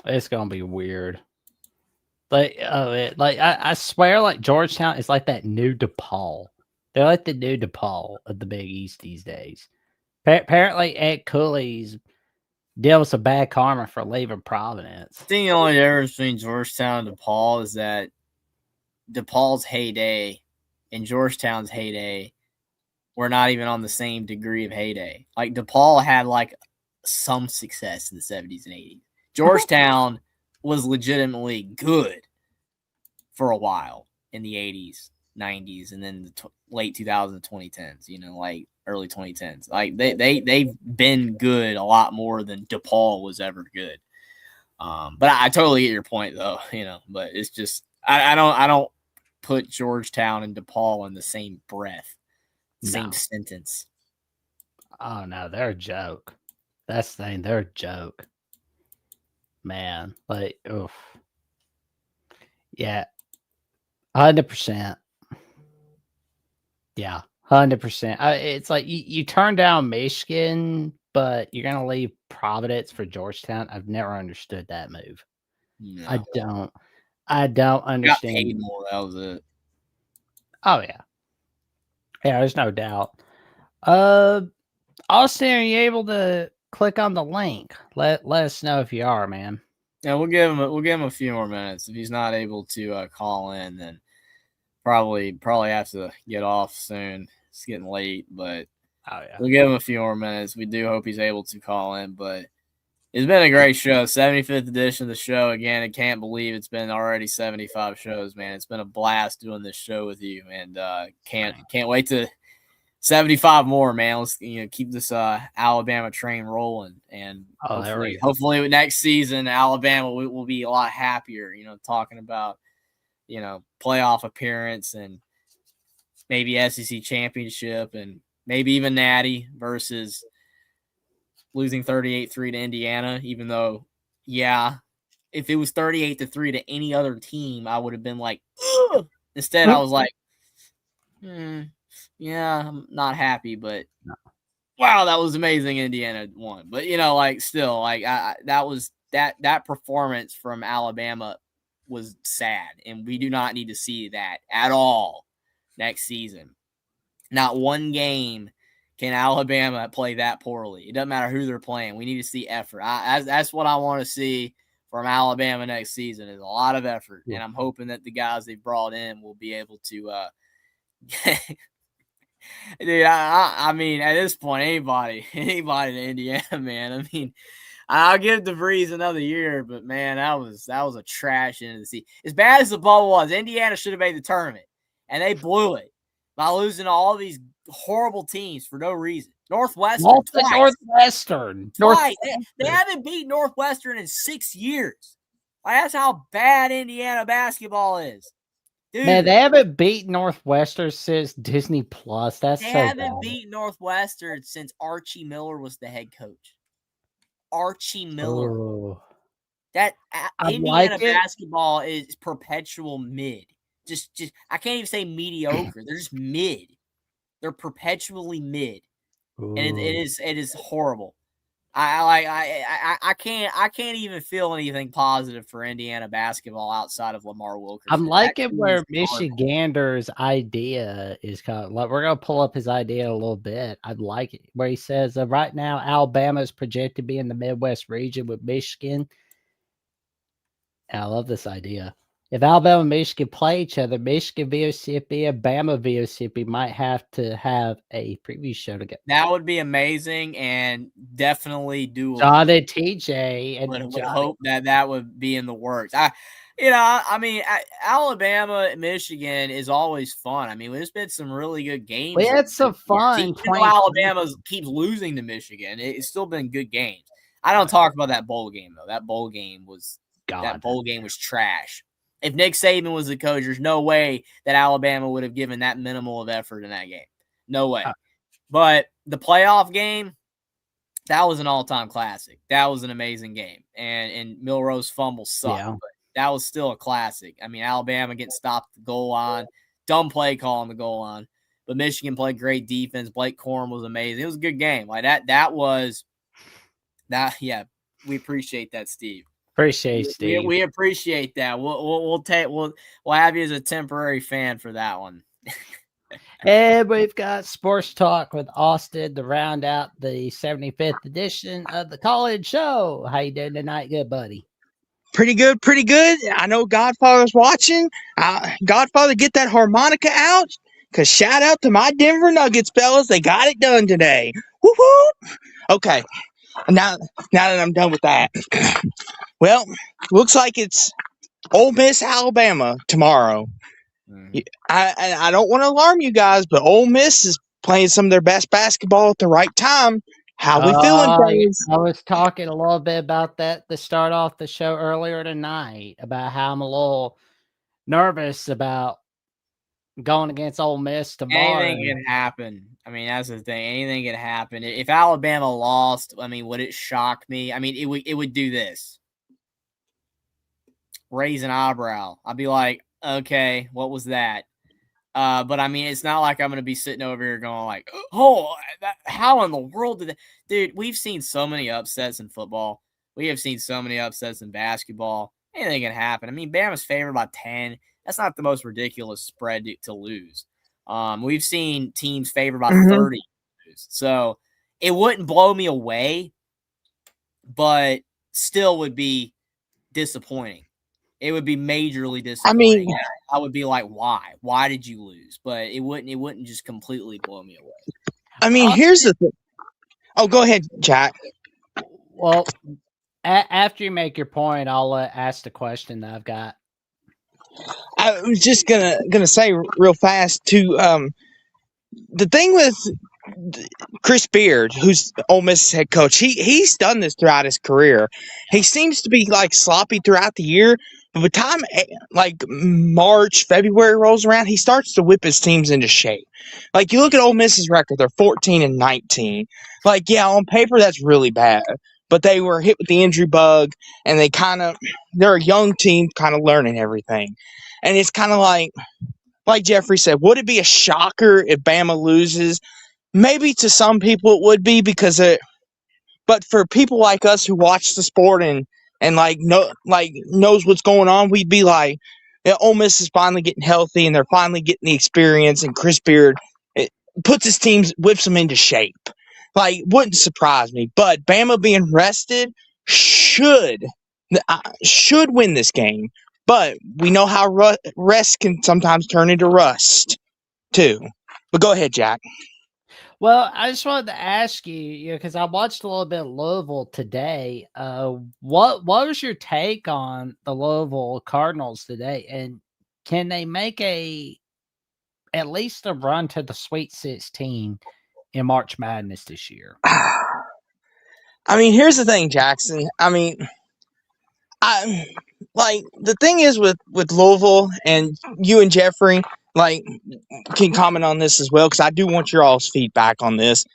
It's gonna be weird. I swear, like Georgetown is like that new DePaul. They're like the new DePaul of the Big East these days. Apparently, Ed Cooley's dealing with some bad karma for leaving Providence. I think the only difference between Georgetown and DePaul is that DePaul's heyday and Georgetown's heyday were not even on the same degree of heyday. Like DePaul had like some success in the 70s and 80s. Georgetown was legitimately good for a while in the 80s, 90s, and then the late 2000s, 2010s, you know, like early 2010s. Like they've been good a lot more than DePaul was ever good. But I totally get your point though, you know, but it's just I don't put Georgetown and DePaul in the same breath, same sentence. Oh no, they're a joke. That's the thing, they're a joke. Man, like, oof. Yeah. 100%. Yeah, 100%. It's like you turn down Michigan, but you're gonna leave Providence for Georgetown. I've never understood that move. No. I don't understand. Got paid more, that was it. Oh yeah. Yeah, there's no doubt. Austin, are you able to click on the link? Let us know if you are, man. Yeah, we'll give him a few more minutes. If he's not able to call in, then probably have to get off soon. It's getting late, but we'll give him a few more minutes. We do hope he's able to call in, but it's been a great show. 75th edition of the show. Again, I can't believe it's been already 75 shows, man. It's been a blast doing this show with you, and can't wait to 75 more, man. Let's keep this Alabama train rolling, and hopefully next season Alabama will be a lot happier. Talking about playoff appearance and maybe SEC championship and maybe even Natty versus losing 38-3 to Indiana. Even though, yeah, if it was 38-3 to any other team, I would have been like, ugh! Instead, I was like, yeah, I'm not happy, but wow, that was amazing. Indiana won, but still, that performance from Alabama was sad, and we do not need to see that at all next season. Not one game can Alabama play that poorly. It doesn't matter who they're playing. We need to see effort. That's what I want to see from Alabama next season, is a lot of effort, and I'm hoping that the guys they brought in will be able to dude, I mean, at this point, anybody to Indiana, man. I mean, I'll give DeVries another year, but man, that was a trash end of the season. As bad as the bubble was, Indiana should have made the tournament, and they blew it by losing to all these horrible teams for no reason. Northwestern twice. They haven't beat Northwestern in 6 years. That's how bad Indiana basketball is. Dude, man, they haven't beat Northwestern since Disney Plus. They haven't beat Northwestern since Archie Miller was the head coach. Archie Miller. Ooh. That Indiana basketball is perpetual mid. Just I can't even say mediocre. They're just mid. They're perpetually mid, and it is horrible. I can't even feel anything positive for Indiana basketball outside of Lamar Wilkerson. I'm liking where Michigander's idea is coming. Like, we're gonna pull up his idea a little bit. I'd like it where he says right now Alabama is projected to be in the Midwest region with Michigan. And I love this idea. if Alabama and Michigan play each other, Michigan VOCP and Bama VOCP might have to have a preview show together. That would be amazing and definitely doable. John and TJ and would hope that would be in the works. Alabama and Michigan is always fun. I mean, there's been some really good games. We had some fun. Even though Alabama keeps losing to Michigan, it's still been good games. I don't talk about that bowl game though. That bowl game was trash. If Nick Saban was the coach, there's no way that Alabama would have given that minimal of effort in that game. No way. But the playoff game, that was an all-time classic. That was an amazing game. And Milroe's fumble sucked, but that was still a classic. I mean, Alabama getting stopped at the goal line, dumb play call on the goal line. But Michigan played great defense. Blake Corum was amazing. It was a good game. Like we appreciate that, Steve. Appreciate Steve. We appreciate that. We'll have you as a temporary fan for that one. And we've got Sports Talk with Austin to round out the 75th edition of the College Show. How you doing tonight, good buddy? Pretty good. I know Godfather's watching. Godfather, get that harmonica out, because shout out to my Denver Nuggets, fellas. They got it done today. Woo-hoo! Okay, now that I'm done with that, well, looks like it's Ole Miss, Alabama tomorrow. Mm-hmm. I don't want to alarm you guys, but Ole Miss is playing some of their best basketball at the right time. How we feeling, guys? I was talking a little bit about that to start off the show earlier tonight, about how I'm a little nervous about going against Ole Miss tomorrow. Anything can happen. I mean, that's the thing. Anything can happen. If Alabama lost, I mean, would it shock me? I mean, it would do this. Raise an eyebrow. I'd be like, okay, what was that? But I mean, it's not like I'm going to be sitting over here going like, oh, how in the world did that? Dude, we've seen so many upsets in football. We have seen so many upsets in basketball. Anything can happen. I mean, Bama's favored by 10. That's not the most ridiculous spread to lose. We've seen teams favored by 30. So it wouldn't blow me away, but still would be disappointing. It would be majorly disappointing. I mean, I would be like, why? Why did you lose? But it wouldn't just completely blow me away. I mean, here's the thing. Oh, go ahead, Jack. Well, after you make your point, I'll ask the question that I've got. I was just gonna say real fast too. The thing with Chris Beard, who's Ole Miss head coach, he's done this throughout his career. He seems to be like sloppy throughout the year, but by the time like March, February rolls around, he starts to whip his teams into shape. Like you look at Ole Miss's record, they're 14-19. Like yeah, on paper that's really bad, but they were hit with the injury bug, and they're a young team, kind of learning everything, and it's kind of like Jeffrey said, would it be a shocker if Bama loses? Maybe to some people it would be but for people like us who watch the sport and knows what's going on, we'd be like, yeah, Ole Miss is finally getting healthy and they're finally getting the experience, and Chris Beard puts his teams, whips them into shape. Like, wouldn't surprise me. But Bama being rested should win this game. But we know how rest can sometimes turn into rust, too. But go ahead, Jack. Well, I just wanted to ask you, because I watched a little bit of Louisville today. What was your take on the Louisville Cardinals today? And can they make at least a run to the Sweet 16 in March Madness this year? I mean, here's the thing, Jackson. I mean, the thing is with Louisville, and you and Jeffrey can comment on this as well, because I do want your all's feedback on this,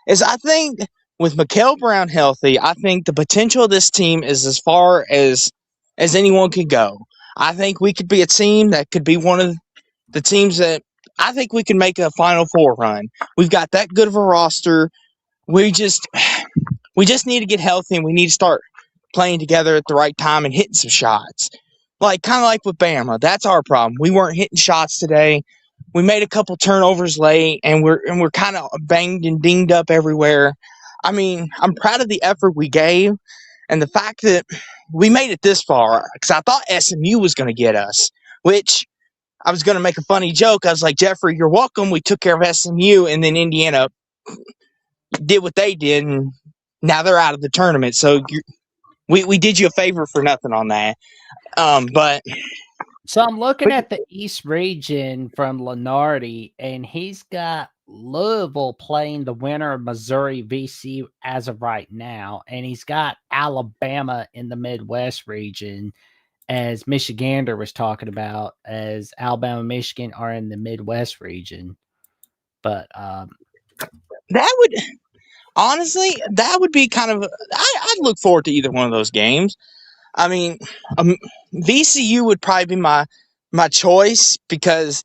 is I think with Mikael Brown healthy, I think the potential of this team is as far as anyone could go. I think we could be a team that could be one of the teams that I think we can make a Final Four run. We've got that good of a roster. We just need to get healthy, and we need to start playing together at the right time and hitting some shots. Kind of like with Bama. That's our problem. We weren't hitting shots today. We made a couple turnovers late, and we're kind of banged and dinged up everywhere. I mean, I'm proud of the effort we gave. And the fact that we made it this far, because I thought SMU was going to get us, which I was going to make a funny joke. I was like, Jeffrey, you're welcome. We took care of SMU, and then Indiana did what they did, and now they're out of the tournament. So we did you a favor for nothing on that. But so I'm looking at the East region from Lenardi, and he's got Louisville playing the winner of Missouri VCU as of right now, and he's got Alabama in the Midwest region, as Michigander was talking about, as Alabama and Michigan are in the Midwest region. But that would honestly, that would be kind of. I'd look forward to either one of those games. I mean, VCU would probably be my choice because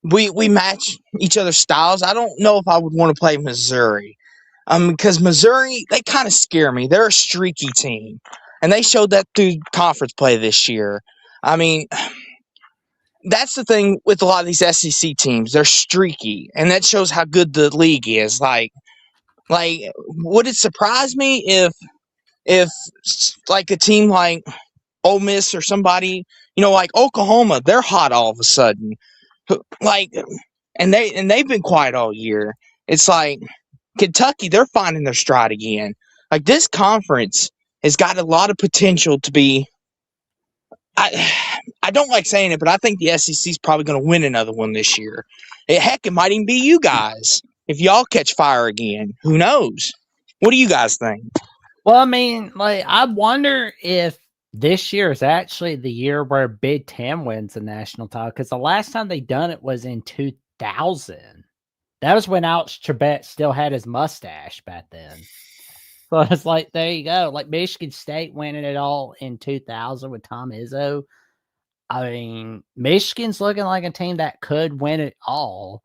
we match each other's styles. I don't know if I would want to play Missouri, because Missouri, they kind of scare me. They're a streaky team, and they showed that through conference play this year. I mean, that's the thing with a lot of these SEC teams. They're streaky, and that shows how good the league is. Like, would it surprise me if like a team like Ole Miss or somebody, like Oklahoma, they're hot all of a sudden, like, and they've been quiet all year. It's like Kentucky, they're finding their stride again. Like, this conference has got a lot of potential to be. I don't like saying it, but I think the SEC is probably going to win another one this year. Heck, it might even be you guys if y'all catch fire again. Who knows? What do you guys think? well, I mean, like, I wonder if this year is actually the year where Big Ten wins the national title, because the last time they done it was in 2000. That was when Alex Trebek still had his mustache back then. So it's like, there you go. Like Michigan State winning it all in 2000 with Tom Izzo. I mean, Michigan's looking like a team that could win it all.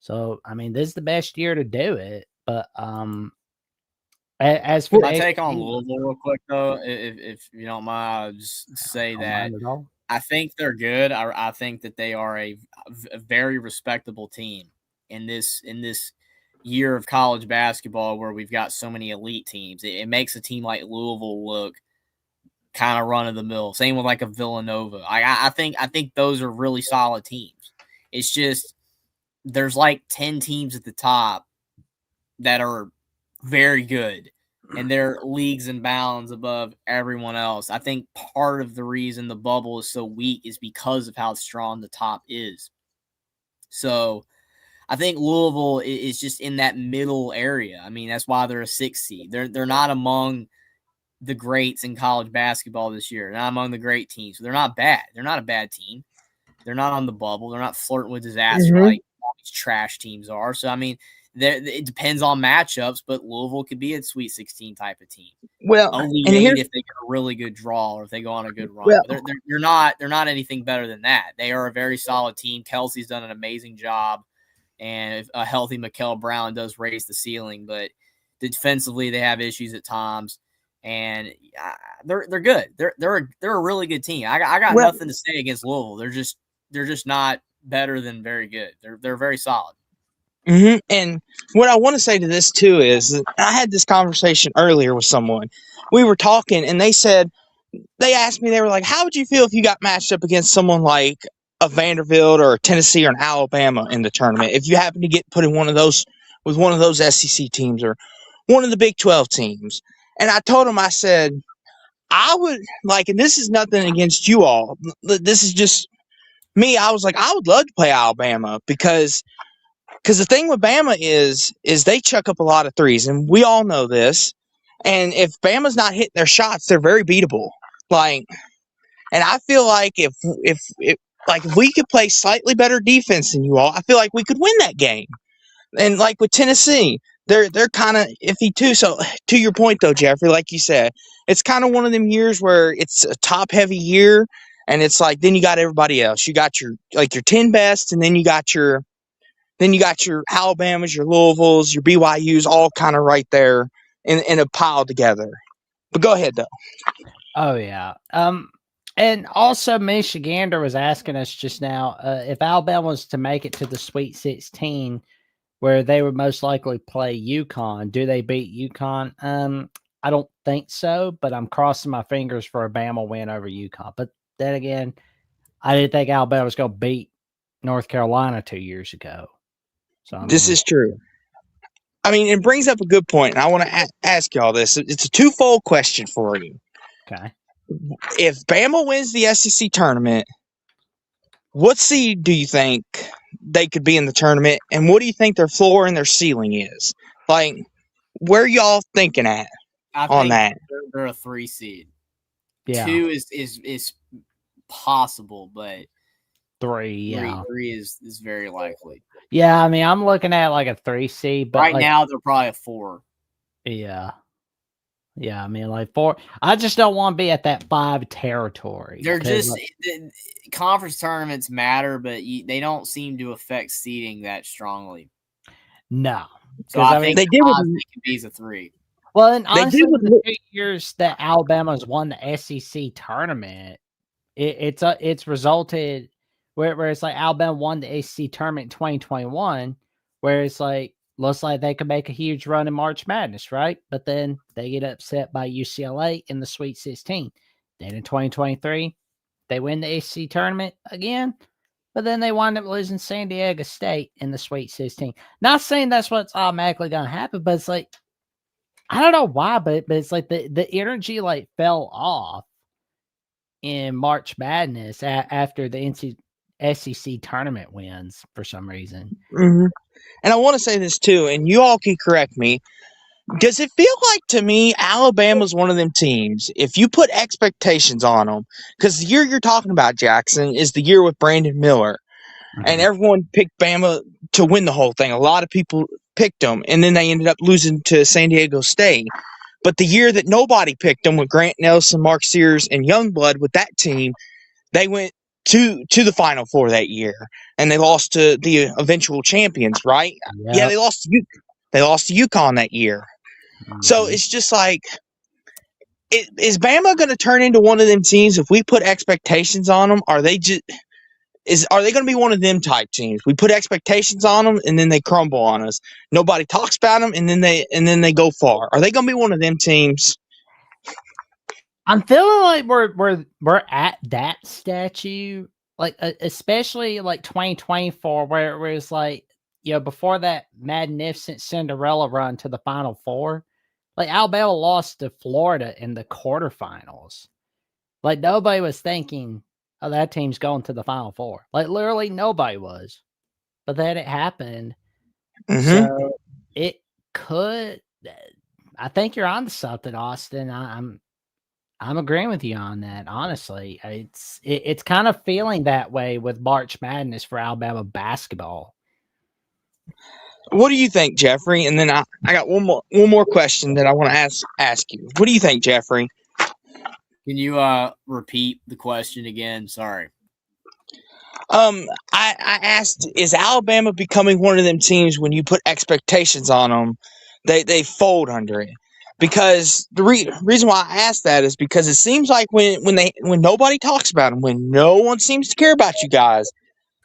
So, I mean, this is the best year to do it. But as for my take on Louisville real quick, though, if you don't mind, I'll just say that I think they're good. I think that they are a very respectable team in this year of college basketball where we've got so many elite teams. It makes a team like Louisville look kind of run of the mill. Same with like a Villanova. I think those are really solid teams. It's just there's like 10 teams at the top that are very good, and they're leagues and bounds above everyone else. I think part of the reason the bubble is so weak is because of how strong the top is. So I think Louisville is just in that middle area. I mean, that's why they're a 6 seed. They're not among the greats in college basketball this year. They're not among the great teams. So they're not bad. They're not a bad team. They're not on the bubble. They're not flirting with disaster like all these trash teams are. So, I mean, it depends on matchups, but Louisville could be a Sweet 16 type of team. Well, only eight if they get a really good draw or if they go on a good run. Well, but they're not anything better than that. They are a very solid team. Kelsey's done an amazing job, and if a healthy Mikal Brown does raise the ceiling, but defensively they have issues at times, and they're good. They're a really good team. I got nothing to say against Louisville. They're just not better than very good. They're very solid. Mm-hmm. And what I want to say to this too is I had this conversation earlier with someone. We were talking, and they asked me, they were like, how would you feel if you got matched up against someone like a Vanderbilt or a Tennessee or an Alabama in the tournament? If you happen to get put in one of those with one of those SEC teams or one of the Big 12 teams. And I told him, I said, I would like, and this is nothing against you all. This is just me. I was like, I would love to play Alabama because the thing with Bama is they chuck up a lot of threes, and we all know this. And if Bama's not hitting their shots, they're very beatable. Like, and I feel like if we could play slightly better defense than you all, I feel like we could win that game. And like with Tennessee, they're kind of iffy too. So to your point though, Jeffrey, like you said, it's kind of one of them years where it's a top heavy year, and it's like then you got everybody else. You got your 10 best, and then you got your Alabamas, your Louisvilles, your BYUs, all kind of right there in a pile together. But go ahead though. Oh yeah. And also Michigander was asking us just now if Alabama was to make it to the Sweet 16, where they would most likely play UConn. Do they beat UConn? I don't think so, but I'm crossing my fingers for a Bama win over UConn. But then again, I didn't think Alabama was going to beat North Carolina 2 years ago. So This is true. I mean, it brings up a good point, and I want to ask y'all this. It's a twofold question for you. okay. If Bama wins the SEC tournament, what seed do you think they could be in the tournament, and what do you think their floor and their ceiling is? Like, where y'all thinking at I on think that? they're a 3 seed. Yeah. 2 is possible, but 3, yeah. 3 is very likely. Yeah, I mean, I'm looking at like a 3 seed, but Right like, now they're probably a 4. yeah. Yeah, I mean, like 4. I just don't want to be at that 5 territory. They're 'cause, just like, conference tournaments matter, but they don't seem to affect seeding that strongly. no. So 'Cause, I think they the did with- odds they could be is a 3. Well, and They honestly, did with- the 2 years that Alabama's won the SEC tournament, it's resulted where it's like Alabama won the SEC tournament in 2021, where it's like looks like they could make a huge run in March Madness, right? But then they get upset by UCLA in the Sweet 16. Then in 2023, they win the SEC tournament again, but then they wind up losing San Diego State in the Sweet 16. Not saying that's what's automatically going to happen, but it's like I don't know why, but it's like the energy like fell off in March Madness after the SEC tournament wins for some reason. Mhm. And I want to say this too, and you all can correct me. Does it feel like to me Alabama's one of them teams, if you put expectations on them, because the year you're talking about, Jackson, is the year with Brandon Miller, and everyone picked Bama to win the whole thing. A lot of people picked them, and then they ended up losing to San Diego State. But the year that nobody picked them with Grant Nelson, Mark Sears, and Youngblood with that team, they went to the Final Four that year, and they lost to the eventual champions, right? Yeah, Yep. they lost to UConn that year. So Mhm. it's just like, is Bama going to turn into one of them teams if we put expectations on them? Are they going to be one of them type teams? We put expectations on them and then they crumble on us. Nobody talks about them and then they go far. Are they going to be one of them teams? I'm feeling like we're at that statue, like especially like 2024, where it's like before that magnificent Cinderella run to the Final Four, like Alabama lost to Florida in the quarterfinals. Like nobody was thinking, oh, that team's going to the Final Four. Like literally nobody was, but then it happened. Mm-hmm. So it could. I think you're onto something, Austin. I'm agreeing with you on that. Honestly, it's kind of feeling that way with March Madness for Alabama basketball. What do you think, Jeffrey? And then I got one more question that I want to ask you. What do you think, Jeffrey? Can you repeat the question again? Sorry. I asked, is Alabama becoming one of them teams when you put expectations on them, they fold under it? Because the reason why I asked that is because it seems like when nobody talks about them, when no one seems to care about you guys,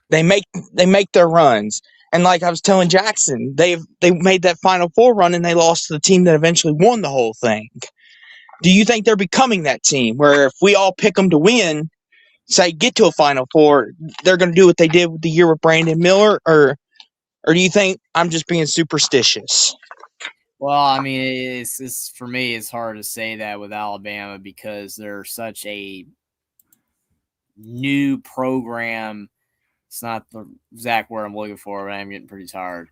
they make their runs. And like I was telling Jackson, they made that Final Four run and they lost to the team that eventually won the whole thing. Do you think they're becoming that team where if we all pick them to win, say get to a Final Four, they're going to do what they did with the year with Brandon Miller, or do you think I'm just being superstitious? Well, I mean, it's for me, it's hard to say that with Alabama because they're such a new program. It's not the exact word I'm looking for, but I'm getting pretty tired.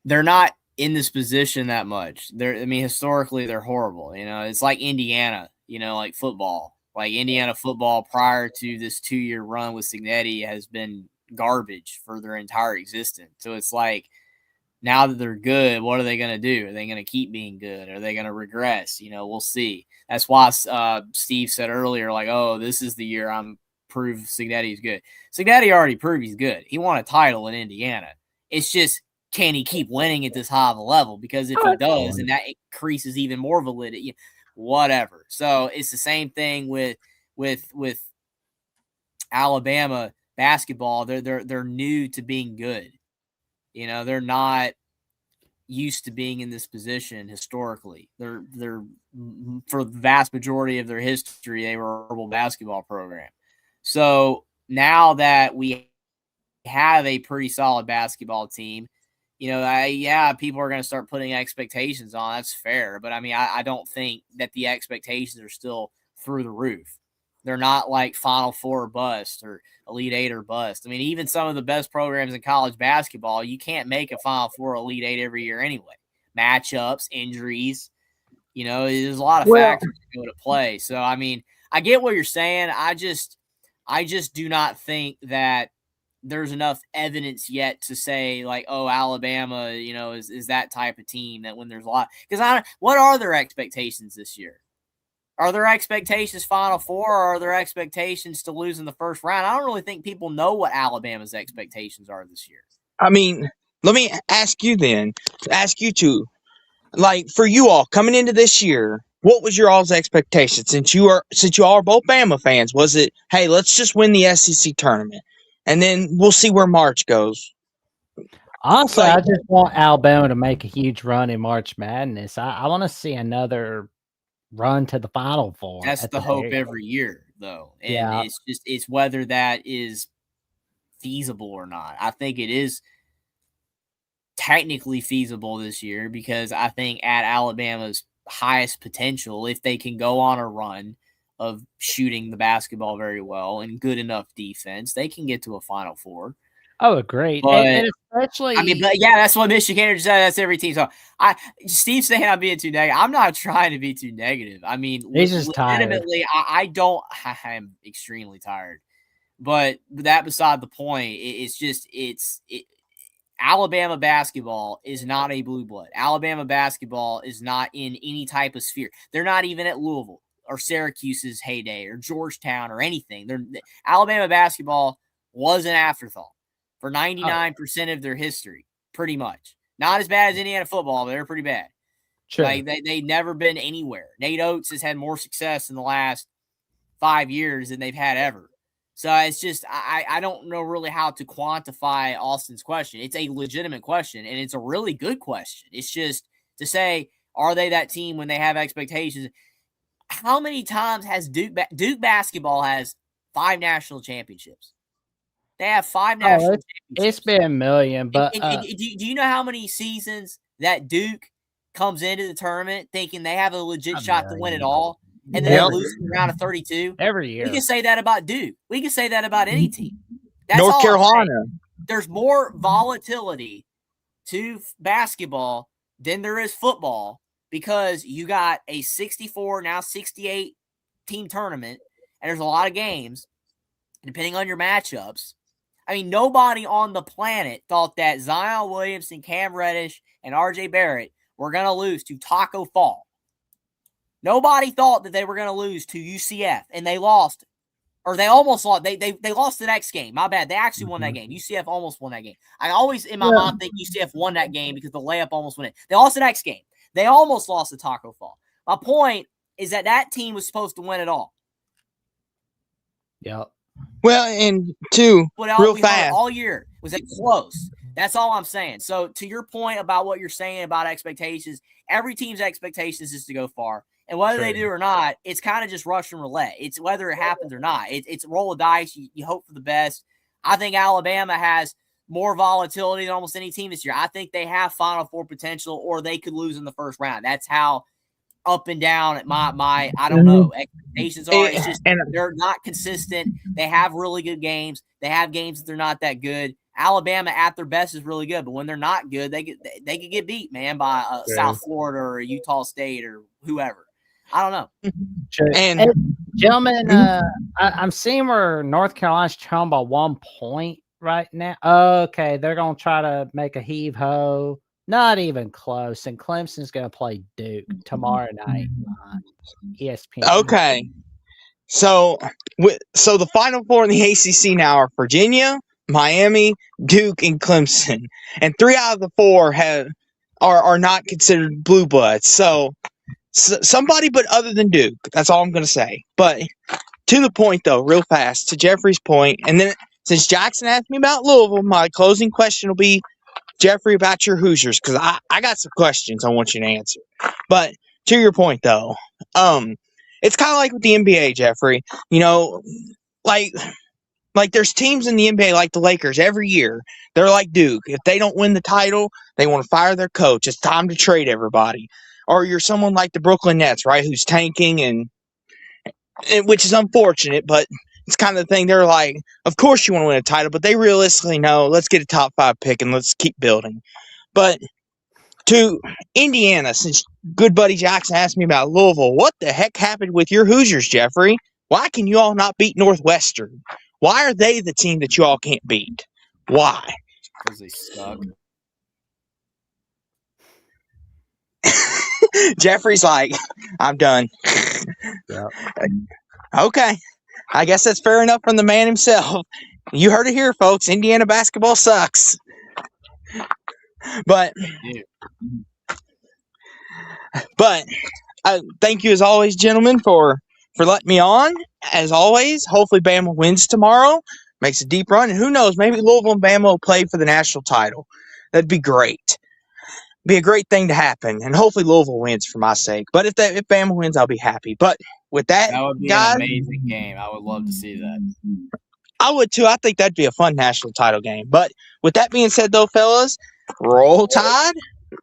They're not in this position that much. Historically, they're horrible. It's like Indiana, like football. Like Indiana football prior to this 2-year run with Cignetti has been garbage for their entire existence. So it's like now that they're good, what are they going to do? Are they going to keep being good? Are they going to regress? We'll see. That's why Steve said earlier, like, oh, this is the year I'm prove Cignetti's good. Cignetti already proved he's good. He won a title in Indiana. It's just, can he keep winning at this high of a level? Because if he does, then that increases even more validity. Whatever. So it's the same thing with Alabama basketball. They're new to being good. They're not. used to being in this position historically. They're for the vast majority of their history, they were a horrible basketball program. So now that we have a pretty solid basketball team, people are going to start putting expectations on. That's fair. But, I mean, I don't think that the expectations are still through the roof. They're not like Final Four or bust or Elite Eight or bust. I mean, even some of the best programs in college basketball, you can't make a Final Four, Elite Eight every year anyway. Matchups, injuries, there's a lot of factors that go to play. So, I mean, I get what you're saying. I just do not think that there's enough evidence yet to say like, oh, Alabama, is that type of team that when there's a lot. Because what are their expectations this year? Are there expectations Final Four, or are there expectations to lose in the first round? I don't really think people know what Alabama's expectations are this year. I mean, let me ask you two, like for you all coming into this year, what was your all's expectations? Since you all are both Bama fans, was it, hey, let's just win the SEC tournament and then we'll see where March goes? Honestly, I just want Alabama to make a huge run in March Madness. I want to see another run to the Final Four. That's the hope every year, though. And it's whether that is feasible or not. I think it is technically feasible this year because I think at Alabama's highest potential, if they can go on a run of shooting the basketball very well and good enough defense, they can get to a Final Four. Oh, great. But, and especially, that's what Michigan said. That's every team. So Steve's saying I'm being too negative. I'm not trying to be too negative. I mean, he's just legitimately, I am extremely tired. But that beside the point, Alabama basketball is not a blue blood. Alabama basketball is not in any type of sphere. They're not even at Louisville or Syracuse's heyday or Georgetown or anything. Alabama basketball was an afterthought for 99% of their history, pretty much. Not as bad as Indiana football, but they're pretty bad. Sure. Like they've never been anywhere. Nate Oates has had more success in the last 5 years than they've had ever. So it's just I don't know really how to quantify Austin's question. It's a legitimate question, and it's a really good question. It's just to say, are they that team when they have expectations? How many times has Duke basketball has 5 national championships? They have 5 national championships. It's been a million, but do you know how many seasons that Duke comes into the tournament thinking they have a legit shot to win it all, and then lose in the round of 32 every year? We can say that about Duke. We can say that about any team. That's North Carolina. There's more volatility to basketball than there is football because you got a 64, now 68 team tournament, and there's a lot of games, depending on your matchups. I mean, nobody on the planet thought that Zion Williamson, Cam Reddish, and RJ Barrett were going to lose to Taco Fall. Nobody thought that they were going to lose to UCF, and they lost, or they almost lost. They lost the next game. My bad. They actually won that game. UCF almost won that game. I always, in my mind, think UCF won that game because the layup almost won it. They lost the next game. They almost lost to Taco Fall. My point is that team was supposed to win it all. Yep. Well, and two, real fast. All year. Was it close? That's all I'm saying. So to your point about what you're saying about expectations, every team's expectations is to go far. And whether they do or not, it's kind of just Russian roulette. It's whether it happens or not. It's a roll of dice. You hope for the best. I think Alabama has more volatility than almost any team this year. I think they have Final Four potential, or they could lose in the first round. That's how up and down at my I don't know, expectations are. It's just they're not consistent. They have really good games. They have games that they're not that good. Alabama at their best is really good, but when they're not good, they could get beat, man, by South Florida or Utah State or whoever. I don't know. And gentlemen, I'm seeing where North Carolina's trailing by 1 point right now. Okay, they're gonna try to make a heave ho. Not even close. And Clemson's gonna play Duke tomorrow night on ESPN. Okay, so the Final Four in the ACC now are Virginia, Miami, Duke, and Clemson, and 3 out of the 4 are not considered blue bloods. So somebody but other than Duke. That's all I'm going to say. But to the point, though, real fast, to Jeffrey's point, and then since Jackson asked me about Louisville, my closing question will be, Jeffrey, about your Hoosiers, because I got some questions I want you to answer. But to your point, though, it's kind of like with the NBA, Jeffrey. You know, like there's teams in the NBA like the Lakers every year. They're like Duke. If they don't win the title, they want to fire their coach. It's time to trade everybody. Or you're someone like the Brooklyn Nets, right, who's tanking and which is unfortunate, but it's kind of the thing. They're like, of course you want to win a title, but they realistically know, let's get a top 5 pick and let's keep building. But to Indiana, since good buddy Jackson asked me about Louisville, what the heck happened with your Hoosiers, Jeffrey? Why can you all not beat Northwestern? Why are they the team that you all can't beat? Why? Because they suck. Jeffrey's like, I'm done. Yep. Okay. I guess that's fair enough from the man himself. You heard it here, folks. Indiana basketball sucks. But thank you as always, gentlemen, for letting me on. As always, hopefully Bama wins tomorrow, makes a deep run, and who knows, maybe Louisville and Bama will play for the national title. That'd be great. Be a great thing to happen, and hopefully Louisville wins for my sake. But if Bama wins, I'll be happy. But with that, That would be guys, an amazing game. I would love to see that. I would too. I think that'd be a fun national title game. But with that being said, though, fellas, roll Tide,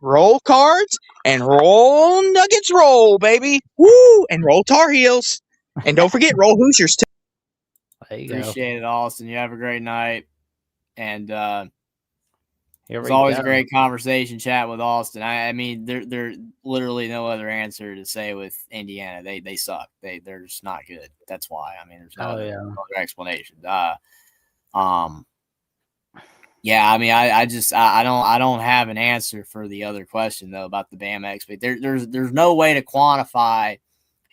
roll Cards, and roll Nuggets, roll, baby. Woo! And roll Tar Heels. And don't forget, roll Hoosiers, too. There you go. Appreciate it, Austin. You have a great night. And Here it's we always go. a great conversation chat with Austin. I mean, there's literally no other answer to say with Indiana. They suck. They're just not good. That's why. I mean, there's no other explanation. Yeah, I mean, I don't have an answer for the other question though about the Bama expect. There's no way to quantify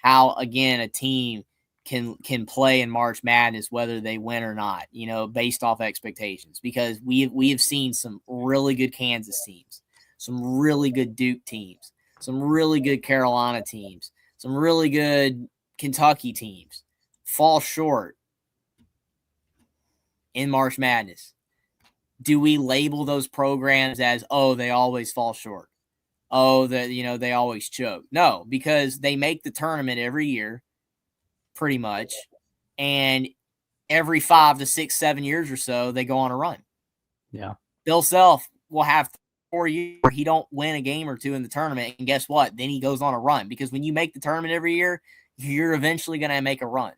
how, again, a team can play in March Madness, whether they win or not, you know, based off expectations, because we have seen some really good Kansas teams, some really good Duke teams, some really good Carolina teams, some really good Kentucky teams fall short in March Madness. Do we label those programs as, oh, they always fall short? Oh, they always choke? No, because they make the tournament every year, pretty much, and every 5 to 6, 7 years or so, they go on a run. Yeah. Bill Self will have 4 years where he don't win a game or two in the tournament, and guess what? Then he goes on a run, because when you make the tournament every year, you're eventually going to make a run.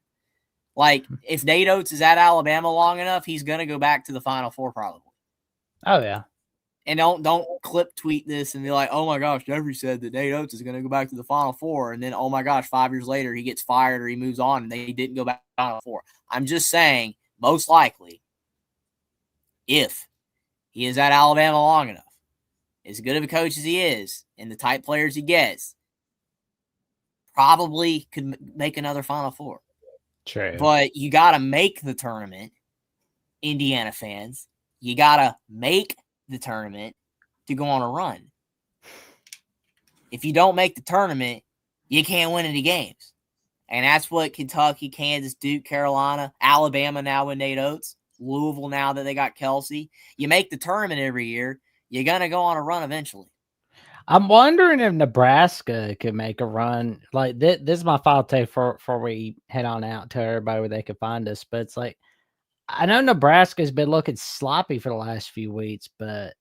Like, if Nate Oates is at Alabama long enough, he's going to go back to the Final Four probably. Oh, yeah. And don't clip tweet this and be like, oh, my gosh, Jeffrey said that Nate Oates is going to go back to the Final Four. And then, oh, my gosh, 5 years later, he gets fired or he moves on and they didn't go back to the Final Four. I'm just saying, most likely, if he is at Alabama long enough, as good of a coach as he is and the type players he gets, probably could make another Final Four. True. But you got to make the tournament, Indiana fans. You got to make the tournament to go on a run. If you don't make the tournament, you can't win any games. And that's what Kentucky, Kansas, Duke, Carolina, Alabama now with Nate Oates, Louisville now that they got Kelsey. You make the tournament every year, you're going to go on a run eventually. I'm wondering if Nebraska could make a run. Like, this is my final take before we head on out to everybody where they can find us. But it's like, I know Nebraska's been looking sloppy for the last few weeks, but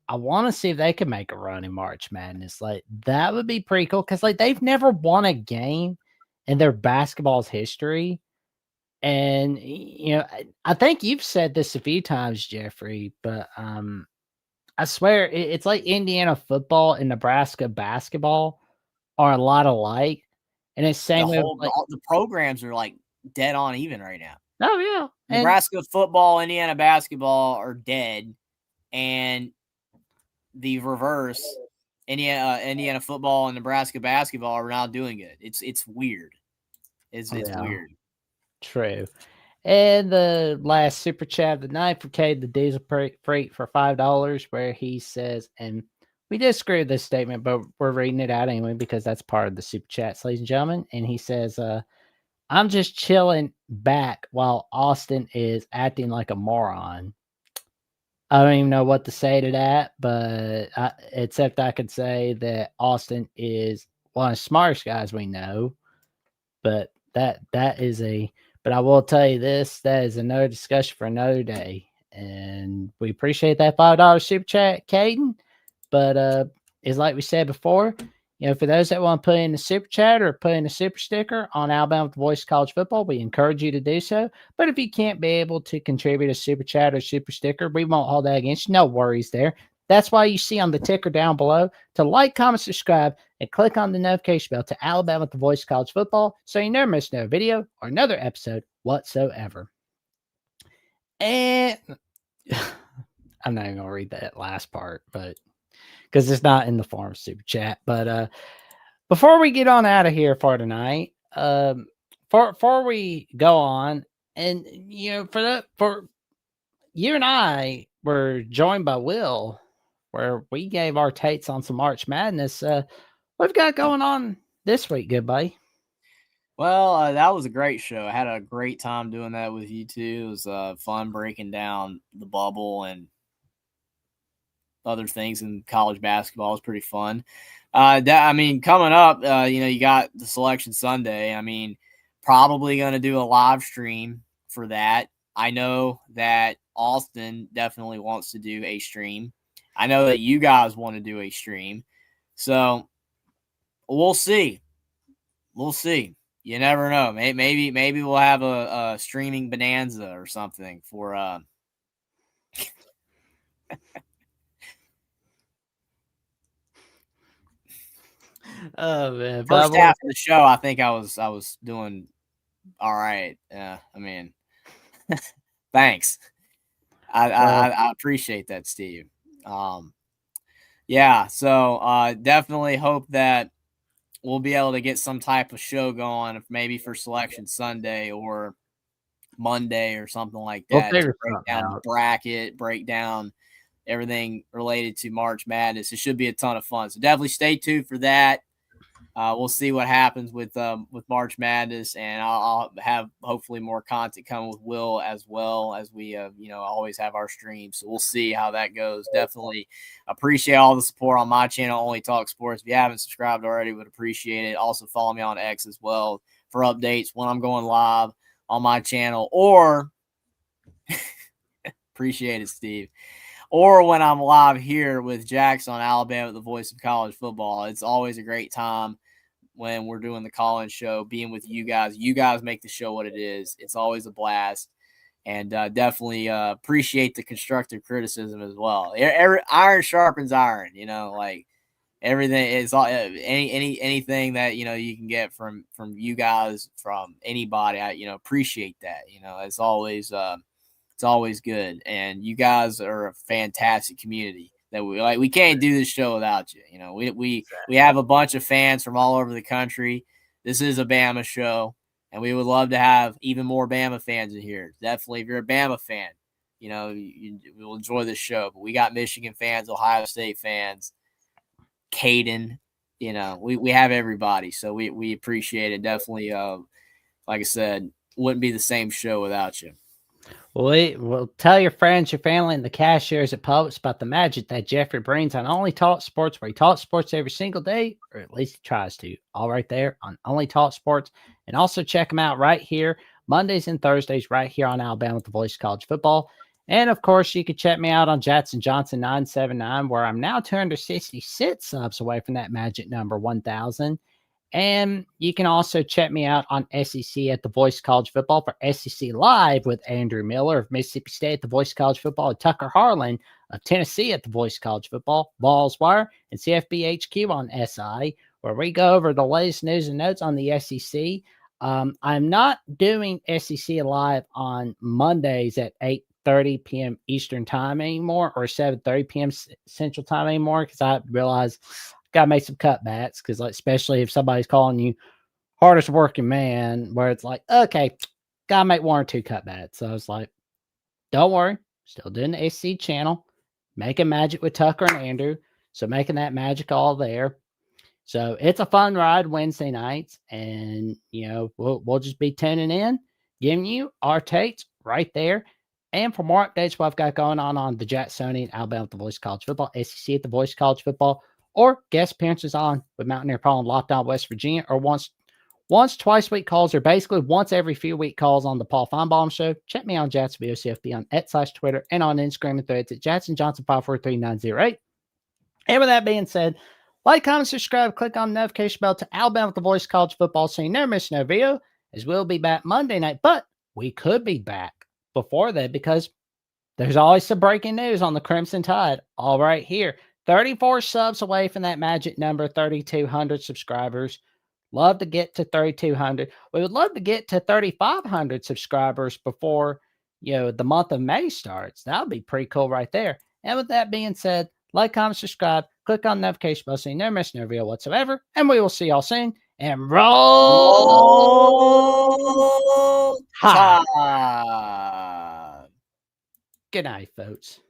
I want to see if they can make a run in March Madness. Like, that would be pretty cool, because like they've never won a game in their basketball's history. And you know, I think you've said this a few times, Jeffrey, but I swear it's like Indiana football and Nebraska basketball are a lot alike. And it's same with the programs are like dead on even right now. Oh yeah. Nebraska football, Indiana basketball are dead, and the reverse, Indiana football and Nebraska basketball are now doing good. It's weird. It's weird. True. And the last super chat of the night for Cade the Diesel Freight for $5, where he says, and we disagree with this statement, but we're reading it out anyway because that's part of the super chats, ladies and gentlemen. And he says, I'm just chilling back while Austin is acting like a moron. I don't even know what to say to that, but except I could say that Austin is one of the smartest guys we know. But that is a. But I will tell you this: that is another discussion for another day. And we appreciate that $5 super chat, Caden. But it's like we said before, for those that want to put in a super chat or put in a super sticker on Alabama with the Voice of College Football, we encourage you to do so. But if you can't be able to contribute a super chat or super sticker, we won't hold that against you. No worries there. That's why you see on the ticker down below to like, comment, subscribe, and click on the notification bell to Alabama with the Voice of College Football so you never miss another video or another episode whatsoever. And I'm not even going to read that last part, but because it's not in the form of super chat. But before we get on out of here for tonight, before we go on, and for you and I were joined by Will, where we gave our takes on some March Madness. What we've got going on this week, good buddy? Well, that was a great show. I had a great time doing that with you two. It was fun breaking down the bubble and other things in college basketball. It was pretty fun. Coming up, you got the Selection Sunday. Probably going to do a live stream for that. I know that Austin definitely wants to do a stream. I know that you guys want to do a stream. So we'll see. We'll see. You never know. Maybe we'll have a streaming bonanza or something for Oh man! First half of the show, I think I was doing all right. Thanks. I appreciate that, Steve. Yeah. So definitely hope that we'll be able to get some type of show going, maybe for Selection Sunday or Monday or something like that. We'll to break down the bracket, break down everything related to March Madness. It should be a ton of fun. So definitely stay tuned for that. We'll see what happens with March Madness, and I'll have hopefully more content coming with Will as well as we always have our streams. So we'll see how that goes. Definitely appreciate all the support on my channel, Only Talk Sports. If you haven't subscribed already, would appreciate it. Also follow me on X as well for updates when I'm going live on my channel, or appreciate it, Steve. Or when I'm live here with Jax on Alabama, the Voice of College Football. It's always a great time when we're doing the call-in show, being with you guys. You guys make the show what it is. It's always a blast. And definitely appreciate the constructive criticism as well. Iron sharpens iron, like everything is all anything that you can get from you guys, from anybody. I appreciate that. It's always good, and you guys are a fantastic community that we can't do this show without you. We have a bunch of fans from all over the country. This is a Bama show, and we would love to have even more Bama fans in here. Definitely, if you're a Bama fan, we'll enjoy this show. But we got Michigan fans, Ohio State fans, Caden. We have everybody, so we appreciate it. Definitely, like I said, wouldn't be the same show without you. Well, tell your friends, your family, and the cashiers at Publix about the magic that Jeffrey brings on Only Talk Sports, where he talks sports every single day, or at least he tries to. All right there on Only Talk Sports. And also check him out right here, Mondays and Thursdays, right here on Alabama with the Voice of College Football. And, of course, you can check me out on Jackson Johnson 979, where I'm now 266 subs away from that magic number 1,000. And you can also check me out on SEC at the Voice of College Football for SEC Live with Andrew Miller of Mississippi State at the Voice of College Football, and Tucker Harlan of Tennessee at the Voice of College Football, Balls Wire, and CFBHQ on SI, where we go over the latest news and notes on the SEC. I'm not doing SEC Live on Mondays at 8:30 p.m. Eastern Time anymore, or 7:30 p.m. Central Time anymore, because I realize got to make some cutbacks, because especially if somebody's calling you hardest working man, where it's like, okay, got to make one or two cutbacks. So I was like, don't worry, still doing the SC channel, making magic with Tucker and Andrew. So making that magic all there. So it's a fun ride Wednesday nights, and we'll just be tuning in, giving you our takes right there. And for more updates, what I've got going on the Jacksonian, Alabama at the Voice of College Football, SEC at the Voice of College Football, or guest appearances on with Mountaineer Paul and Locked On West Virginia, or twice a week calls, or basically once every few week calls on the Paul Feinbaum Show. Check me on Jackson VOCFB on @/Twitter and on Instagram and threads at Jackson Johnson 543908. And with that being said, like, comment, subscribe, click on the notification bell to Alabama with the Voice of College Football so you never miss no video, as we'll be back Monday night. But we could be back before that because there's always some breaking news on the Crimson Tide. All right here. 34 subs away from that magic number, 3,200 subscribers. Love to get to 3,200. We would love to get to 3,500 subscribers before, the month of May starts. That would be pretty cool right there. And with that being said, like, comment, subscribe, click on the notification bell so you never miss no video whatsoever. And we will see y'all soon. And roll Tide. Good night, folks.